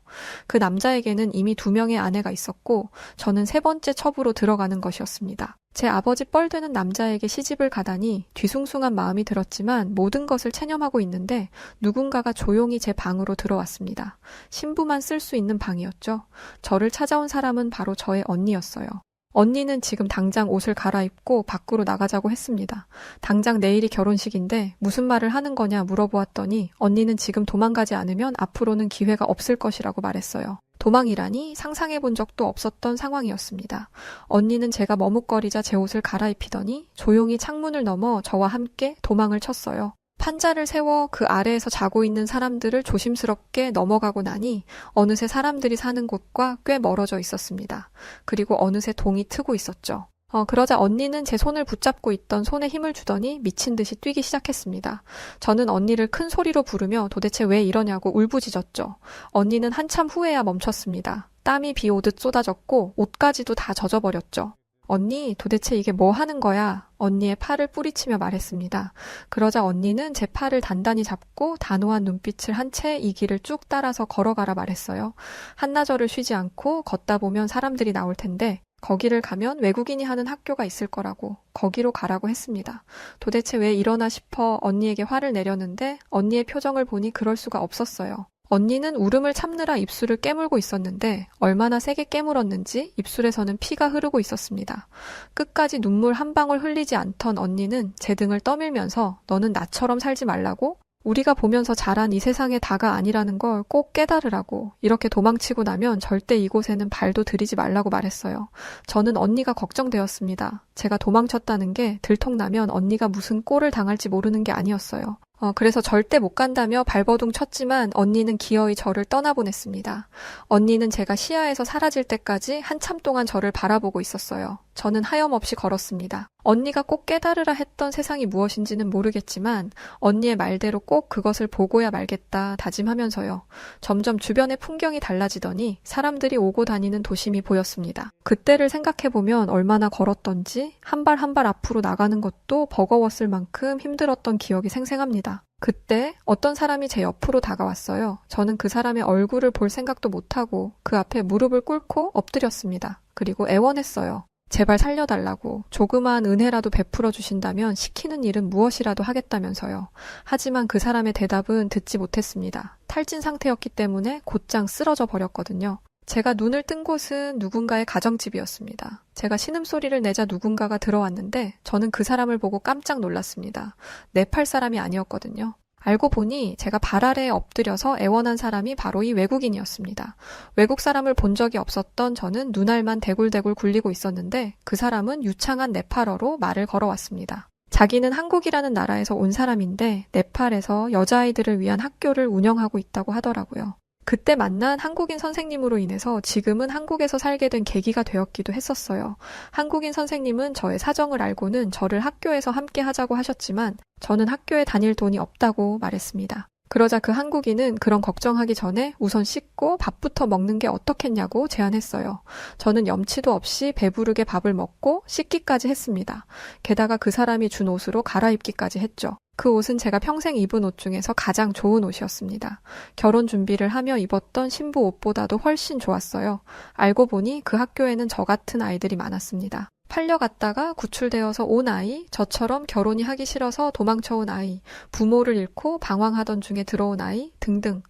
그 남자에게는 이미 2명의 아내가 있었고 저는 3번째 첩으로 들어가는 것이었습니다. 제 아버지 뻘되는 남자에게 시집을 가다니 뒤숭숭한 마음이 들었지만 모든 것을 체념하고 있는데 누군가가 조용히 제 방으로 들어왔습니다. 신부만 쓸 수 있는 방이었죠. 저를 찾아온 사람은 바로 저의 언니였어요. 언니는 지금 당장 옷을 갈아입고 밖으로 나가자고 했습니다. 당장 내일이 결혼식인데 무슨 말을 하는 거냐 물어보았더니 언니는 지금 도망가지 않으면 앞으로는 기회가 없을 것이라고 말했어요. 도망이라니 상상해 본 적도 없었던 상황이었습니다. 언니는 제가 머뭇거리자 제 옷을 갈아입히더니 조용히 창문을 넘어 저와 함께 도망을 쳤어요. 판자를 세워 그 아래에서 자고 있는 사람들을 조심스럽게 넘어가고 나니 어느새 사람들이 사는 곳과 꽤 멀어져 있었습니다. 그리고 어느새 동이 트고 있었죠. 그러자 언니는 제 손을 붙잡고 있던 손에 힘을 주더니 미친 듯이 뛰기 시작했습니다. 저는 언니를 큰 소리로 부르며 도대체 왜 이러냐고 울부짖었죠. 언니는 한참 후에야 멈췄습니다. 땀이 비 오듯 쏟아졌고 옷까지도 다 젖어버렸죠. 언니, 도대체 이게 뭐 하는 거야? 언니의 팔을 뿌리치며 말했습니다. 그러자 언니는 제 팔을 단단히 잡고 단호한 눈빛을 한 채 이 길을 쭉 따라서 걸어가라 말했어요. 한나절을 쉬지 않고 걷다 보면 사람들이 나올 텐데 거기를 가면 외국인이 하는 학교가 있을 거라고 거기로 가라고 했습니다. 도대체 왜 이러나 싶어 언니에게 화를 내렸는데 언니의 표정을 보니 그럴 수가 없었어요. 언니는 울음을 참느라 입술을 깨물고 있었는데 얼마나 세게 깨물었는지 입술에서는 피가 흐르고 있었습니다. 끝까지 눈물 한 방울 흘리지 않던 언니는 제 등을 떠밀면서 너는 나처럼 살지 말라고? 우리가 보면서 자란 이 세상의 다가 아니라는 걸 꼭 깨달으라고, 이렇게 도망치고 나면 절대 이곳에는 발도 들이지 말라고 말했어요. 저는 언니가 걱정되었습니다. 제가 도망쳤다는 게 들통나면 언니가 무슨 꼴을 당할지 모르는 게 아니었어요. 그래서 절대 못 간다며 발버둥 쳤지만 언니는 기어이 저를 떠나보냈습니다. 언니는 제가 시야에서 사라질 때까지 한참 동안 저를 바라보고 있었어요. 저는 하염없이 걸었습니다. 언니가 꼭 깨달으라 했던 세상이 무엇인지는 모르겠지만 언니의 말대로 꼭 그것을 보고야 말겠다 다짐하면서요. 점점 주변의 풍경이 달라지더니 사람들이 오고 다니는 도심이 보였습니다. 그때를 생각해보면 얼마나 걸었던지 한 발 한 발 앞으로 나가는 것도 버거웠을 만큼 힘들었던 기억이 생생합니다. 그때 어떤 사람이 제 옆으로 다가왔어요. 저는 그 사람의 얼굴을 볼 생각도 못하고 그 앞에 무릎을 꿇고 엎드렸습니다. 그리고 애원했어요. 제발 살려달라고, 조그마한 은혜라도 베풀어 주신다면 시키는 일은 무엇이라도 하겠다면서요. 하지만 그 사람의 대답은 듣지 못했습니다. 탈진 상태였기 때문에 곧장 쓰러져 버렸거든요. 제가 눈을 뜬 곳은 누군가의 가정집이었습니다. 제가 신음소리를 내자 누군가가 들어왔는데 저는 그 사람을 보고 깜짝 놀랐습니다. 네팔 사람이 아니었거든요. 알고 보니 제가 발 아래에 엎드려서 애원한 사람이 바로 이 외국인이었습니다. 외국 사람을 본 적이 없었던 저는 눈알만 대굴대굴 굴리고 있었는데 그 사람은 유창한 네팔어로 말을 걸어왔습니다. 자기는 한국이라는 나라에서 온 사람인데 네팔에서 여자아이들을 위한 학교를 운영하고 있다고 하더라고요. 그때 만난 한국인 선생님으로 인해서 지금은 한국에서 살게 된 계기가 되었기도 했었어요. 한국인 선생님은 저의 사정을 알고는 저를 학교에서 함께 하자고 하셨지만 저는 학교에 다닐 돈이 없다고 말했습니다. 그러자 그 한국인은 그런 걱정하기 전에 우선 씻고 밥부터 먹는 게 어떻겠냐고 제안했어요. 저는 염치도 없이 배부르게 밥을 먹고 씻기까지 했습니다. 게다가 그 사람이 준 옷으로 갈아입기까지 했죠. 그 옷은 제가 평생 입은 옷 중에서 가장 좋은 옷이었습니다. 결혼 준비를 하며 입었던 신부 옷보다도 훨씬 좋았어요. 알고 보니 그 학교에는 저 같은 아이들이 많았습니다. 팔려갔다가 구출되어서 온 아이, 저처럼 결혼이 하기 싫어서 도망쳐온 아이, 부모를 잃고 방황하던 중에 들어온 아이 등등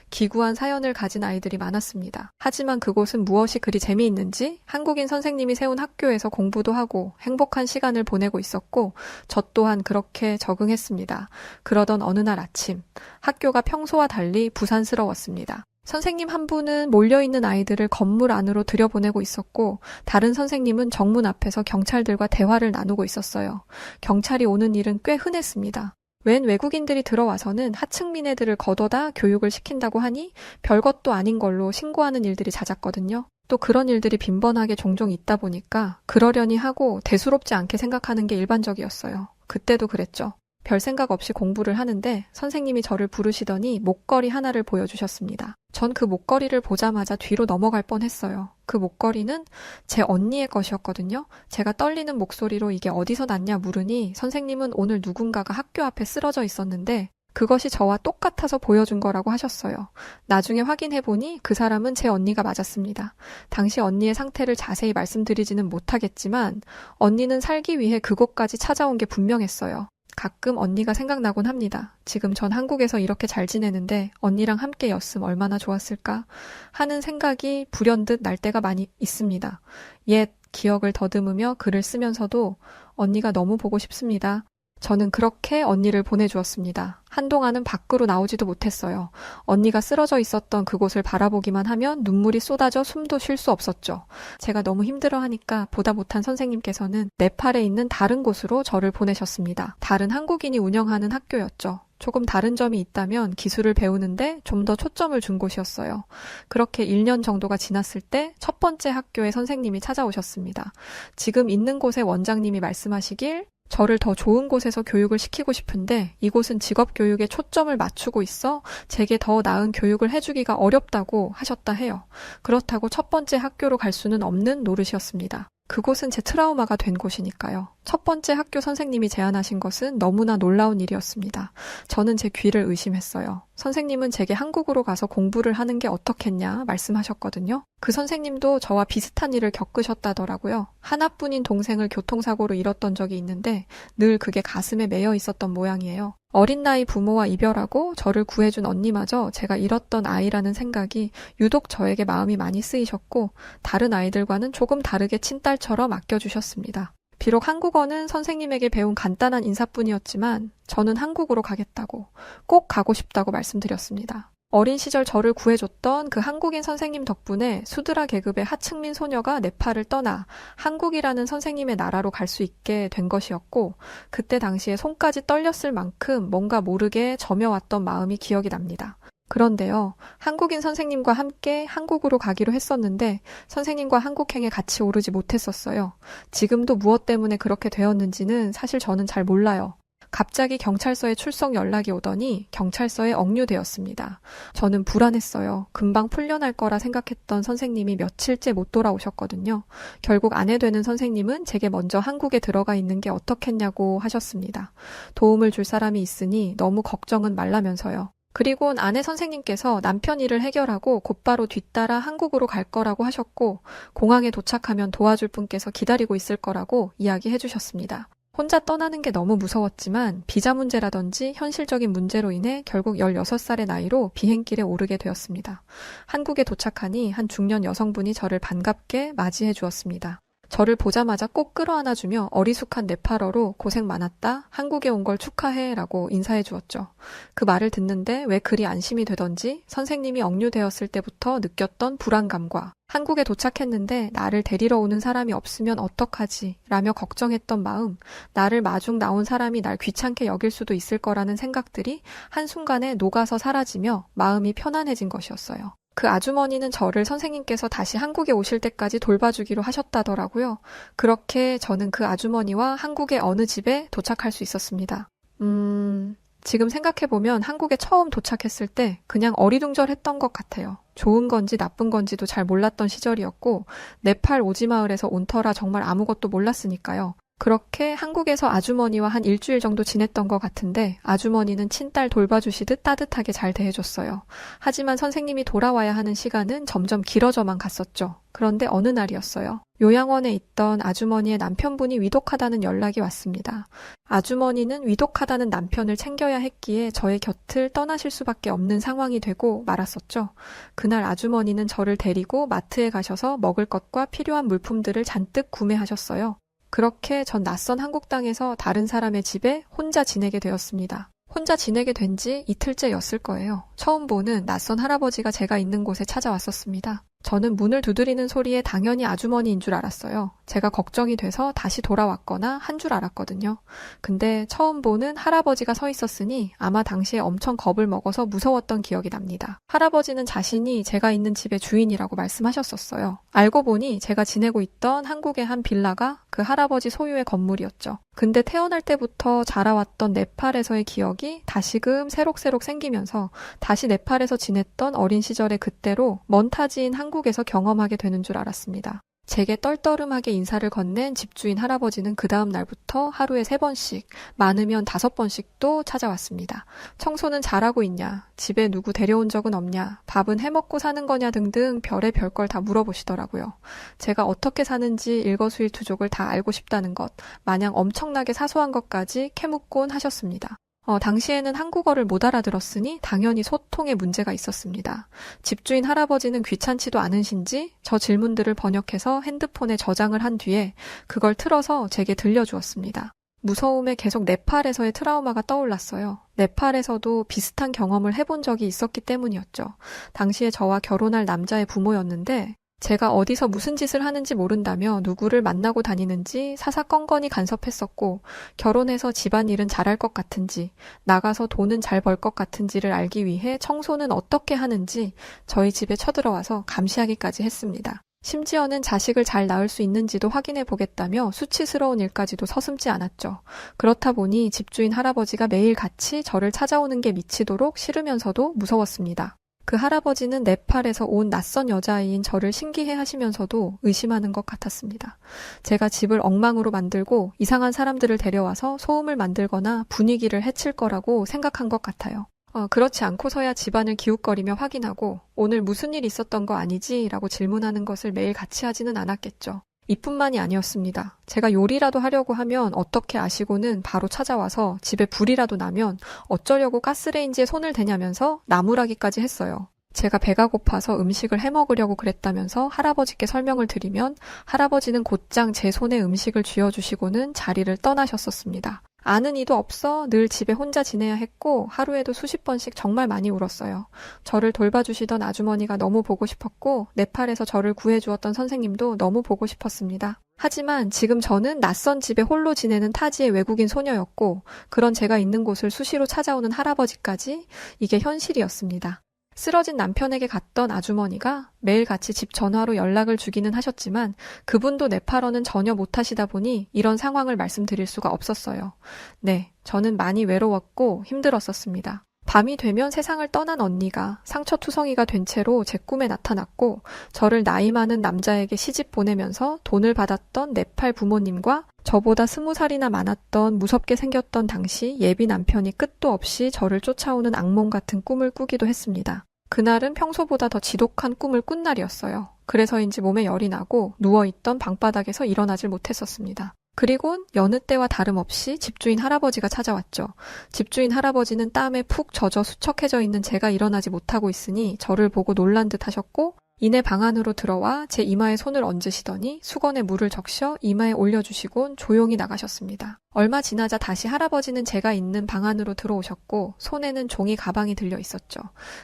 기구한 사연을 가진 아이들이 많았습니다. 하지만 그곳은 무엇이 그리 재미있는지 한국인 선생님이 세운 학교에서 공부도 하고 행복한 시간을 보내고 있었고 저 또한 그렇게 적응했습니다. 그러던 어느 날 아침, 학교가 평소와 달리 부산스러웠습니다. 선생님 한 분은 몰려있는 아이들을 건물 안으로 들여보내고 있었고 다른 선생님은 정문 앞에서 경찰들과 대화를 나누고 있었어요. 경찰이 오는 일은 꽤 흔했습니다. 웬 외국인들이 들어와서는 하층민 애들을 걷어다 교육을 시킨다고 하니 별것도 아닌 걸로 신고하는 일들이 잦았거든요. 또 그런 일들이 빈번하게 종종 있다 보니까 그러려니 하고 대수롭지 않게 생각하는 게 일반적이었어요. 그때도 그랬죠. 별 생각 없이 공부를 하는데 선생님이 저를 부르시더니 목걸이 하나를 보여주셨습니다. 전 그 목걸이를 보자마자 뒤로 넘어갈 뻔했어요. 그 목걸이는 제 언니의 것이었거든요. 제가 떨리는 목소리로 이게 어디서 났냐 물으니 선생님은 오늘 누군가가 학교 앞에 쓰러져 있었는데 그것이 저와 똑같아서 보여준 거라고 하셨어요. 나중에 확인해보니 그 사람은 제 언니가 맞았습니다. 당시 언니의 상태를 자세히 말씀드리지는 못하겠지만 언니는 살기 위해 그곳까지 찾아온 게 분명했어요. 가끔 언니가 생각나곤 합니다. 지금 전 한국에서 이렇게 잘 지내는데 언니랑 함께였음 얼마나 좋았을까 하는 생각이 불현듯 날 때가 많이 있습니다. 옛 기억을 더듬으며 글을 쓰면서도 언니가 너무 보고 싶습니다. 저는 그렇게 언니를 보내주었습니다. 한동안은 밖으로 나오지도 못했어요. 언니가 쓰러져 있었던 그곳을 바라보기만 하면 눈물이 쏟아져 숨도 쉴 수 없었죠. 제가 너무 힘들어하니까 보다 못한 선생님께서는 네팔에 있는 다른 곳으로 저를 보내셨습니다. 다른 한국인이 운영하는 학교였죠. 조금 다른 점이 있다면 기술을 배우는데 좀 더 초점을 준 곳이었어요. 그렇게 1년 정도가 지났을 때 첫 번째 학교의 선생님이 찾아오셨습니다. 지금 있는 곳의 원장님이 말씀하시길 저를 더 좋은 곳에서 교육을 시키고 싶은데 이곳은 직업교육에 초점을 맞추고 있어 제게 더 나은 교육을 해주기가 어렵다고 하셨다 해요. 그렇다고 첫 번째 학교로 갈 수는 없는 노릇이었습니다. 그곳은 제 트라우마가 된 곳이니까요. 첫 번째 학교 선생님이 제안하신 것은 너무나 놀라운 일이었습니다. 저는 제 귀를 의심했어요. 선생님은 제게 한국으로 가서 공부를 하는 게 어떻겠냐 말씀하셨거든요. 그 선생님도 저와 비슷한 일을 겪으셨다더라고요. 하나뿐인 동생을 교통사고로 잃었던 적이 있는데 늘 그게 가슴에 매여 있었던 모양이에요. 어린 나이 부모와 이별하고 저를 구해준 언니마저 제가 잃었던 아이라는 생각이 유독 저에게 마음이 많이 쓰이셨고 다른 아이들과는 조금 다르게 친딸처럼 아껴주셨습니다. 비록 한국어는 선생님에게 배운 간단한 인사뿐이었지만 저는 한국으로 가겠다고, 꼭 가고 싶다고 말씀드렸습니다. 어린 시절 저를 구해줬던 그 한국인 선생님 덕분에 수드라 계급의 하층민 소녀가 네팔을 떠나 한국이라는 선생님의 나라로 갈 수 있게 된 것이었고, 그때 당시에 손까지 떨렸을 만큼 뭔가 모르게 저며왔던 마음이 기억이 납니다. 그런데요, 한국인 선생님과 함께 한국으로 가기로 했었는데 선생님과 한국행에 같이 오르지 못했었어요. 지금도 무엇 때문에 그렇게 되었는지는 사실 저는 잘 몰라요. 갑자기 경찰서에 출석 연락이 오더니 경찰서에 억류되었습니다. 저는 불안했어요. 금방 풀려날 거라 생각했던 선생님이 며칠째 못 돌아오셨거든요. 결국 아내 되는 선생님은 제게 먼저 한국에 들어가 있는 게 어떻겠냐고 하셨습니다. 도움을 줄 사람이 있으니 너무 걱정은 말라면서요. 그리곤 아내 선생님께서 남편 일을 해결하고 곧바로 뒤따라 한국으로 갈 거라고 하셨고, 공항에 도착하면 도와줄 분께서 기다리고 있을 거라고 이야기해 주셨습니다. 혼자 떠나는 게 너무 무서웠지만 비자 문제라든지 현실적인 문제로 인해 결국 16살의 나이로 비행길에 오르게 되었습니다. 한국에 도착하니 한 중년 여성분이 저를 반갑게 맞이해 주었습니다. 저를 보자마자 꼭 끌어안아주며 어리숙한 네팔어로 고생 많았다, 한국에 온 걸 축하해 라고 인사해 주었죠. 그 말을 듣는데 왜 그리 안심이 되던지 선생님이 억류되었을 때부터 느꼈던 불안감과 한국에 도착했는데 나를 데리러 오는 사람이 없으면 어떡하지 라며 걱정했던 마음, 나를 마중 나온 사람이 날 귀찮게 여길 수도 있을 거라는 생각들이 한순간에 녹아서 사라지며 마음이 편안해진 것이었어요. 그 아주머니는 저를 선생님께서 다시 한국에 오실 때까지 돌봐주기로 하셨다더라고요. 그렇게 저는 그 아주머니와 한국의 어느 집에 도착할 수 있었습니다. 지금 생각해보면 한국에 처음 도착했을 때 그냥 어리둥절했던 것 같아요. 좋은 건지 나쁜 건지도 잘 몰랐던 시절이었고, 네팔 오지마을에서 온 터라 정말 아무것도 몰랐으니까요. 그렇게 한국에서 아주머니와 한 일주일 정도 지냈던 것 같은데 아주머니는 친딸 돌봐주시듯 따뜻하게 잘 대해줬어요. 하지만 선생님이 돌아와야 하는 시간은 점점 길어져만 갔었죠. 그런데 어느 날이었어요. 요양원에 있던 아주머니의 남편분이 위독하다는 연락이 왔습니다. 아주머니는 위독하다는 남편을 챙겨야 했기에 저의 곁을 떠나실 수밖에 없는 상황이 되고 말았었죠. 그날 아주머니는 저를 데리고 마트에 가셔서 먹을 것과 필요한 물품들을 잔뜩 구매하셨어요. 그렇게 전 낯선 한국 땅에서 다른 사람의 집에 혼자 지내게 되었습니다. 혼자 지내게 된 지 이틀째였을 거예요. 처음 보는 낯선 할아버지가 제가 있는 곳에 찾아왔었습니다. 저는 문을 두드리는 소리에 당연히 아주머니인 줄 알았어요. 제가 걱정이 돼서 다시 돌아왔거나 한 줄 알았거든요. 근데 처음 보는 할아버지가 서 있었으니 아마 당시에 엄청 겁을 먹어서 무서웠던 기억이 납니다. 할아버지는 자신이 제가 있는 집의 주인이라고 말씀하셨었어요. 알고 보니 제가 지내고 있던 한국의 한 빌라가 그 할아버지 소유의 건물이었죠. 근데 태어날 때부터 자라왔던 네팔에서의 기억이 다시금 새록새록 생기면서 다시 네팔에서 지냈던 어린 시절의 그때로 먼 타지인 한국에서 경험하게 되는 줄 알았습니다. 제게 떨떠름하게 인사를 건넨 집주인 할아버지는 그 다음 날부터 하루에 3번씩, 많으면 5번씩도 찾아왔습니다. 청소는 잘하고 있냐, 집에 누구 데려온 적은 없냐, 밥은 해먹고 사는 거냐 등등 별의 별걸 다 물어보시더라고요. 제가 어떻게 사는지 일거수일투족을 다 알고 싶다는 것, 마냥 엄청나게 사소한 것까지 캐묻곤 하셨습니다. 당시에는 한국어를 못 알아들었으니 당연히 소통에 문제가 있었습니다. 집주인 할아버지는 귀찮지도 않으신지 저 질문들을 번역해서 핸드폰에 저장을 한 뒤에 그걸 틀어서 제게 들려주었습니다. 무서움에 계속 네팔에서의 트라우마가 떠올랐어요. 네팔에서도 비슷한 경험을 해본 적이 있었기 때문이었죠. 당시에 저와 결혼할 남자의 부모였는데 제가 어디서 무슨 짓을 하는지 모른다며 누구를 만나고 다니는지 사사건건이 간섭했었고, 결혼해서 집안일은 잘할 것 같은지, 나가서 돈은 잘 벌 것 같은지를 알기 위해 청소는 어떻게 하는지 저희 집에 쳐들어와서 감시하기까지 했습니다. 심지어는 자식을 잘 낳을 수 있는지도 확인해 보겠다며 수치스러운 일까지도 서슴지 않았죠. 그렇다 보니 집주인 할아버지가 매일 같이 저를 찾아오는 게 미치도록 싫으면서도 무서웠습니다. 그 할아버지는 네팔에서 온 낯선 여자아이인 저를 신기해 하시면서도 의심하는 것 같았습니다. 제가 집을 엉망으로 만들고 이상한 사람들을 데려와서 소음을 만들거나 분위기를 해칠 거라고 생각한 것 같아요. 그렇지 않고서야 집안을 기웃거리며 확인하고 오늘 무슨 일 있었던 거 아니지? 라고 질문하는 것을 매일 같이 하지는 않았겠죠. 이뿐만이 아니었습니다. 제가 요리라도 하려고 하면 어떻게 아시고는 바로 찾아와서 집에 불이라도 나면 어쩌려고 가스레인지에 손을 대냐면서 나무라기까지 했어요. 제가 배가 고파서 음식을 해 먹으려고 그랬다면서 할아버지께 설명을 드리면 할아버지는 곧장 제 손에 음식을 쥐어주시고는 자리를 떠나셨었습니다. 아는 이도 없어 늘 집에 혼자 지내야 했고 하루에도 수십 번씩 정말 많이 울었어요. 저를 돌봐주시던 아주머니가 너무 보고 싶었고 네팔에서 저를 구해주었던 선생님도 너무 보고 싶었습니다. 하지만 지금 저는 낯선 집에 홀로 지내는 타지의 외국인 소녀였고 그런 제가 있는 곳을 수시로 찾아오는 할아버지까지 이게 현실이었습니다. 쓰러진 남편에게 갔던 아주머니가 매일 같이 집 전화로 연락을 주기는 하셨지만 그분도 네팔어는 전혀 못하시다 보니 이런 상황을 말씀드릴 수가 없었어요. 네, 저는 많이 외로웠고 힘들었었습니다. 밤이 되면 세상을 떠난 언니가 상처투성이가 된 채로 제 꿈에 나타났고 저를 나이 많은 남자에게 시집 보내면서 돈을 받았던 네팔 부모님과 저보다 20살이나 많았던 무섭게 생겼던 당시 예비 남편이 끝도 없이 저를 쫓아오는 악몽 같은 꿈을 꾸기도 했습니다. 그날은 평소보다 더 지독한 꿈을 꾼 날이었어요. 그래서인지 몸에 열이 나고 누워있던 방바닥에서 일어나질 못했었습니다. 그리곤 여느 때와 다름없이 집주인 할아버지가 찾아왔죠. 집주인 할아버지는 땀에 푹 젖어 수척해져 있는 제가 일어나지 못하고 있으니 저를 보고 놀란 듯 하셨고 이내 방 안으로 들어와 제 이마에 손을 얹으시더니 수건에 물을 적셔 이마에 올려주시곤 조용히 나가셨습니다. 얼마 지나자 다시 할아버지는 제가 있는 방 안으로 들어오셨고 손에는 종이 가방이 들려 있었죠.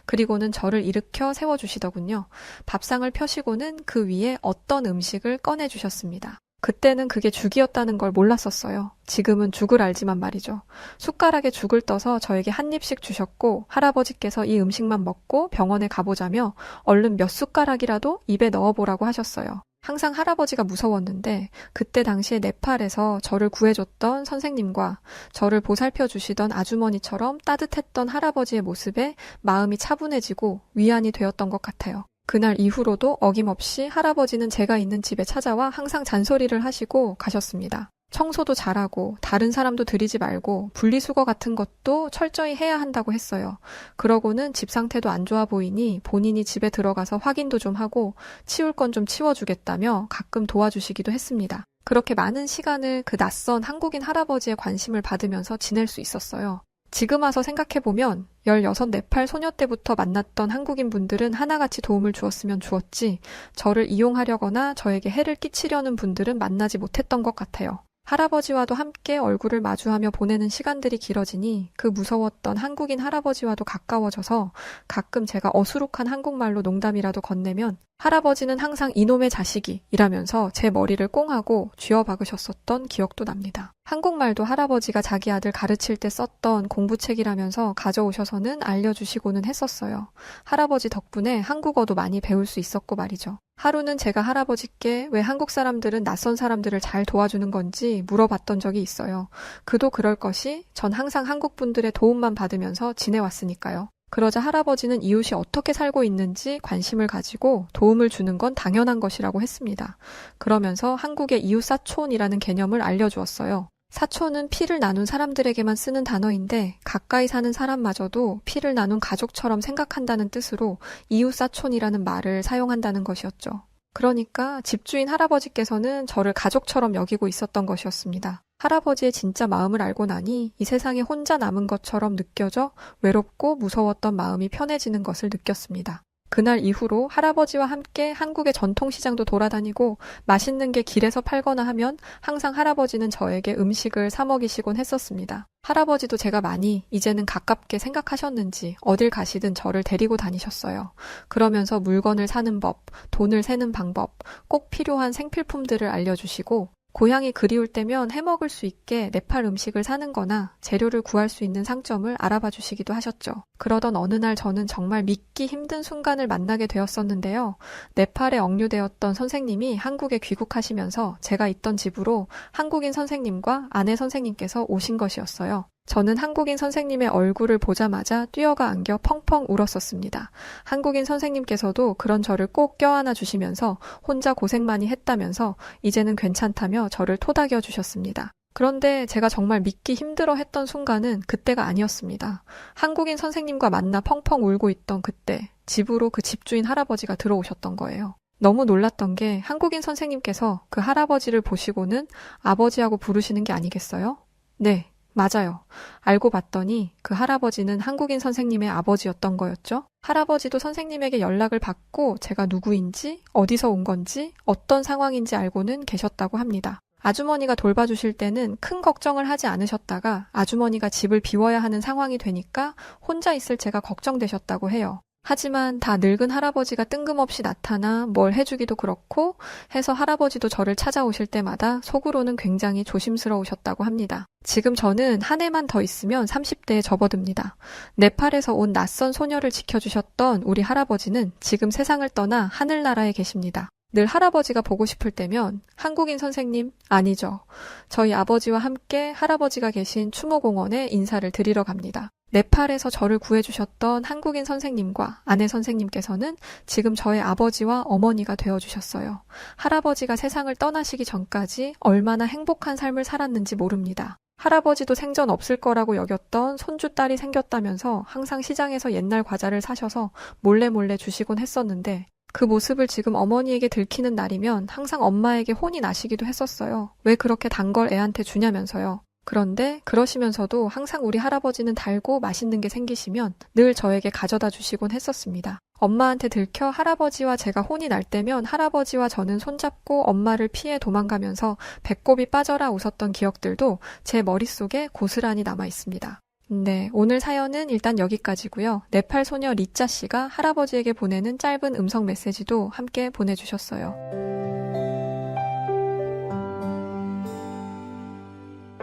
그리고는 저를 일으켜 세워주시더군요. 밥상을 펴시고는 그 위에 어떤 음식을 꺼내주셨습니다. 그때는 그게 죽이었다는 걸 몰랐었어요. 지금은 죽을 알지만 말이죠. 숟가락에 죽을 떠서 저에게 한 입씩 주셨고 할아버지께서 이 음식만 먹고 병원에 가보자며 얼른 몇 숟가락이라도 입에 넣어보라고 하셨어요. 항상 할아버지가 무서웠는데 그때 당시에 네팔에서 저를 구해줬던 선생님과 저를 보살펴 주시던 아주머니처럼 따뜻했던 할아버지의 모습에 마음이 차분해지고 위안이 되었던 것 같아요. 그날 이후로도 어김없이 할아버지는 제가 있는 집에 찾아와 항상 잔소리를 하시고 가셨습니다. 청소도 잘하고 다른 사람도 들이지 말고 분리수거 같은 것도 철저히 해야 한다고 했어요. 그러고는 집 상태도 안 좋아 보이니 본인이 집에 들어가서 확인도 좀 하고 치울 건 좀 치워주겠다며 가끔 도와주시기도 했습니다. 그렇게 많은 시간을 그 낯선 한국인 할아버지의 관심을 받으면서 지낼 수 있었어요. 지금 와서 생각해보면 16 네팔 소녀 때부터 만났던 한국인 분들은 하나같이 도움을 주었으면 주었지 저를 이용하려거나 저에게 해를 끼치려는 분들은 만나지 못했던 것 같아요. 할아버지와도 함께 얼굴을 마주하며 보내는 시간들이 길어지니 그 무서웠던 한국인 할아버지와도 가까워져서 가끔 제가 어수룩한 한국말로 농담이라도 건네면 할아버지는 항상 이놈의 자식이 이라면서 제 머리를 꽁하고 쥐어박으셨었던 기억도 납니다. 한국말도 할아버지가 자기 아들 가르칠 때 썼던 공부책이라면서 가져오셔서는 알려주시고는 했었어요. 할아버지 덕분에 한국어도 많이 배울 수 있었고 말이죠. 하루는 제가 할아버지께 왜 한국 사람들은 낯선 사람들을 잘 도와주는 건지 물어봤던 적이 있어요. 그도 그럴 것이 전 항상 한국 분들의 도움만 받으면서 지내왔으니까요. 그러자 할아버지는 이웃이 어떻게 살고 있는지 관심을 가지고 도움을 주는 건 당연한 것이라고 했습니다. 그러면서 한국의 이웃사촌이라는 개념을 알려주었어요. 사촌은 피를 나눈 사람들에게만 쓰는 단어인데 가까이 사는 사람마저도 피를 나눈 가족처럼 생각한다는 뜻으로 이웃사촌이라는 말을 사용한다는 것이었죠. 그러니까 집주인 할아버지께서는 저를 가족처럼 여기고 있었던 것이었습니다. 할아버지의 진짜 마음을 알고 나니 이 세상에 혼자 남은 것처럼 느껴져 외롭고 무서웠던 마음이 편해지는 것을 느꼈습니다. 그날 이후로 할아버지와 함께 한국의 전통시장도 돌아다니고 맛있는 게 길에서 팔거나 하면 항상 할아버지는 저에게 음식을 사 먹이시곤 했었습니다. 할아버지도 제가 많이 이제는 가깝게 생각하셨는지 어딜 가시든 저를 데리고 다니셨어요. 그러면서 물건을 사는 법, 돈을 세는 방법, 꼭 필요한 생필품들을 알려주시고 고향이 그리울 때면 해먹을 수 있게 네팔 음식을 사는 거나 재료를 구할 수 있는 상점을 알아봐 주시기도 하셨죠. 그러던 어느 날 저는 정말 믿기 힘든 순간을 만나게 되었었는데요. 네팔에 억류되었던 선생님이 한국에 귀국하시면서 제가 있던 집으로 한국인 선생님과 아내 선생님께서 오신 것이었어요. 저는 한국인 선생님의 얼굴을 보자마자 뛰어가 안겨 펑펑 울었었습니다. 한국인 선생님께서도 그런 저를 꼭 껴안아 주시면서 혼자 고생 많이 했다면서 이제는 괜찮다며 저를 토닥여 주셨습니다. 그런데 제가 정말 믿기 힘들어 했던 순간은 그때가 아니었습니다. 한국인 선생님과 만나 펑펑 울고 있던 그때 집으로 그 집주인 할아버지가 들어오셨던 거예요. 너무 놀랐던 게 한국인 선생님께서 그 할아버지를 보시고는 아버지하고 부르시는 게 아니겠어요? 네. 맞아요. 알고 봤더니 그 할아버지는 한국인 선생님의 아버지였던 거였죠. 할아버지도 선생님에게 연락을 받고 제가 누구인지, 어디서 온 건지, 어떤 상황인지 알고는 계셨다고 합니다. 아주머니가 돌봐주실 때는 큰 걱정을 하지 않으셨다가 아주머니가 집을 비워야 하는 상황이 되니까 혼자 있을 제가 걱정되셨다고 해요. 하지만 다 늙은 할아버지가 뜬금없이 나타나 뭘 해주기도 그렇고 해서 할아버지도 저를 찾아오실 때마다 속으로는 굉장히 조심스러우셨다고 합니다. 지금 저는 한 해만 더 있으면 30대에 접어듭니다. 네팔에서 온 낯선 소녀를 지켜주셨던 우리 할아버지는 지금 세상을 떠나 하늘나라에 계십니다. 늘 할아버지가 보고 싶을 때면 한국인 선생님, 아니죠. 저희 아버지와 함께 할아버지가 계신 추모공원에 인사를 드리러 갑니다. 네팔에서 저를 구해주셨던 한국인 선생님과 아내 선생님께서는 지금 저의 아버지와 어머니가 되어주셨어요. 할아버지가 세상을 떠나시기 전까지 얼마나 행복한 삶을 살았는지 모릅니다. 할아버지도 생전 없을 거라고 여겼던 손주딸이 생겼다면서 항상 시장에서 옛날 과자를 사셔서 몰래 주시곤 했었는데 그 모습을 지금 어머니에게 들키는 날이면 항상 엄마에게 혼이 나시기도 했었어요. 왜 그렇게 단 걸 애한테 주냐면서요. 그런데 그러시면서도 항상 우리 할아버지는 달고 맛있는 게 생기시면 늘 저에게 가져다 주시곤 했었습니다. 엄마한테 들켜 할아버지와 제가 혼이 날 때면 할아버지와 저는 손잡고 엄마를 피해 도망가면서 배꼽이 빠져라 웃었던 기억들도 제 머릿속에 고스란히 남아 있습니다. 네, 오늘 사연은 일단 여기까지고요. 네팔 소녀 리짜 씨가 할아버지에게 보내는 짧은 음성 메시지도 함께 보내주셨어요.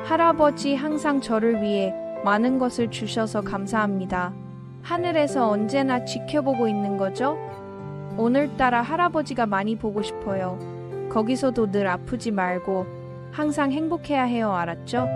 할아버지 항상 저를 위해 많은 것을 주셔서 감사합니다. 하늘에서 언제나 지켜보고 있는 거죠? 오늘따라 할아버지가 많이 보고 싶어요. 거기서도 늘 아프지 말고 항상 행복해야 해요. 알았죠?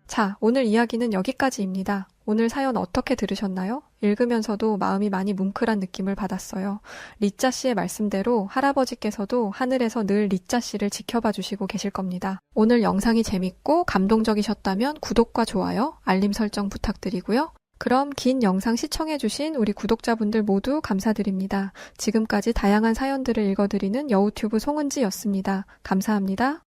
자, 오늘 이야기는 여기까지입니다. 오늘 사연 어떻게 들으셨나요? 읽으면서도 마음이 많이 뭉클한 느낌을 받았어요. 리짜 씨의 말씀대로 할아버지께서도 하늘에서 늘 리짜 씨를 지켜봐 주시고 계실 겁니다. 오늘 영상이 재밌고 감동적이셨다면 구독과 좋아요, 알림 설정 부탁드리고요. 그럼 긴 영상 시청해주신 우리 구독자분들 모두 감사드립니다. 지금까지 다양한 사연들을 읽어드리는 여우튜브 송은지였습니다. 감사합니다.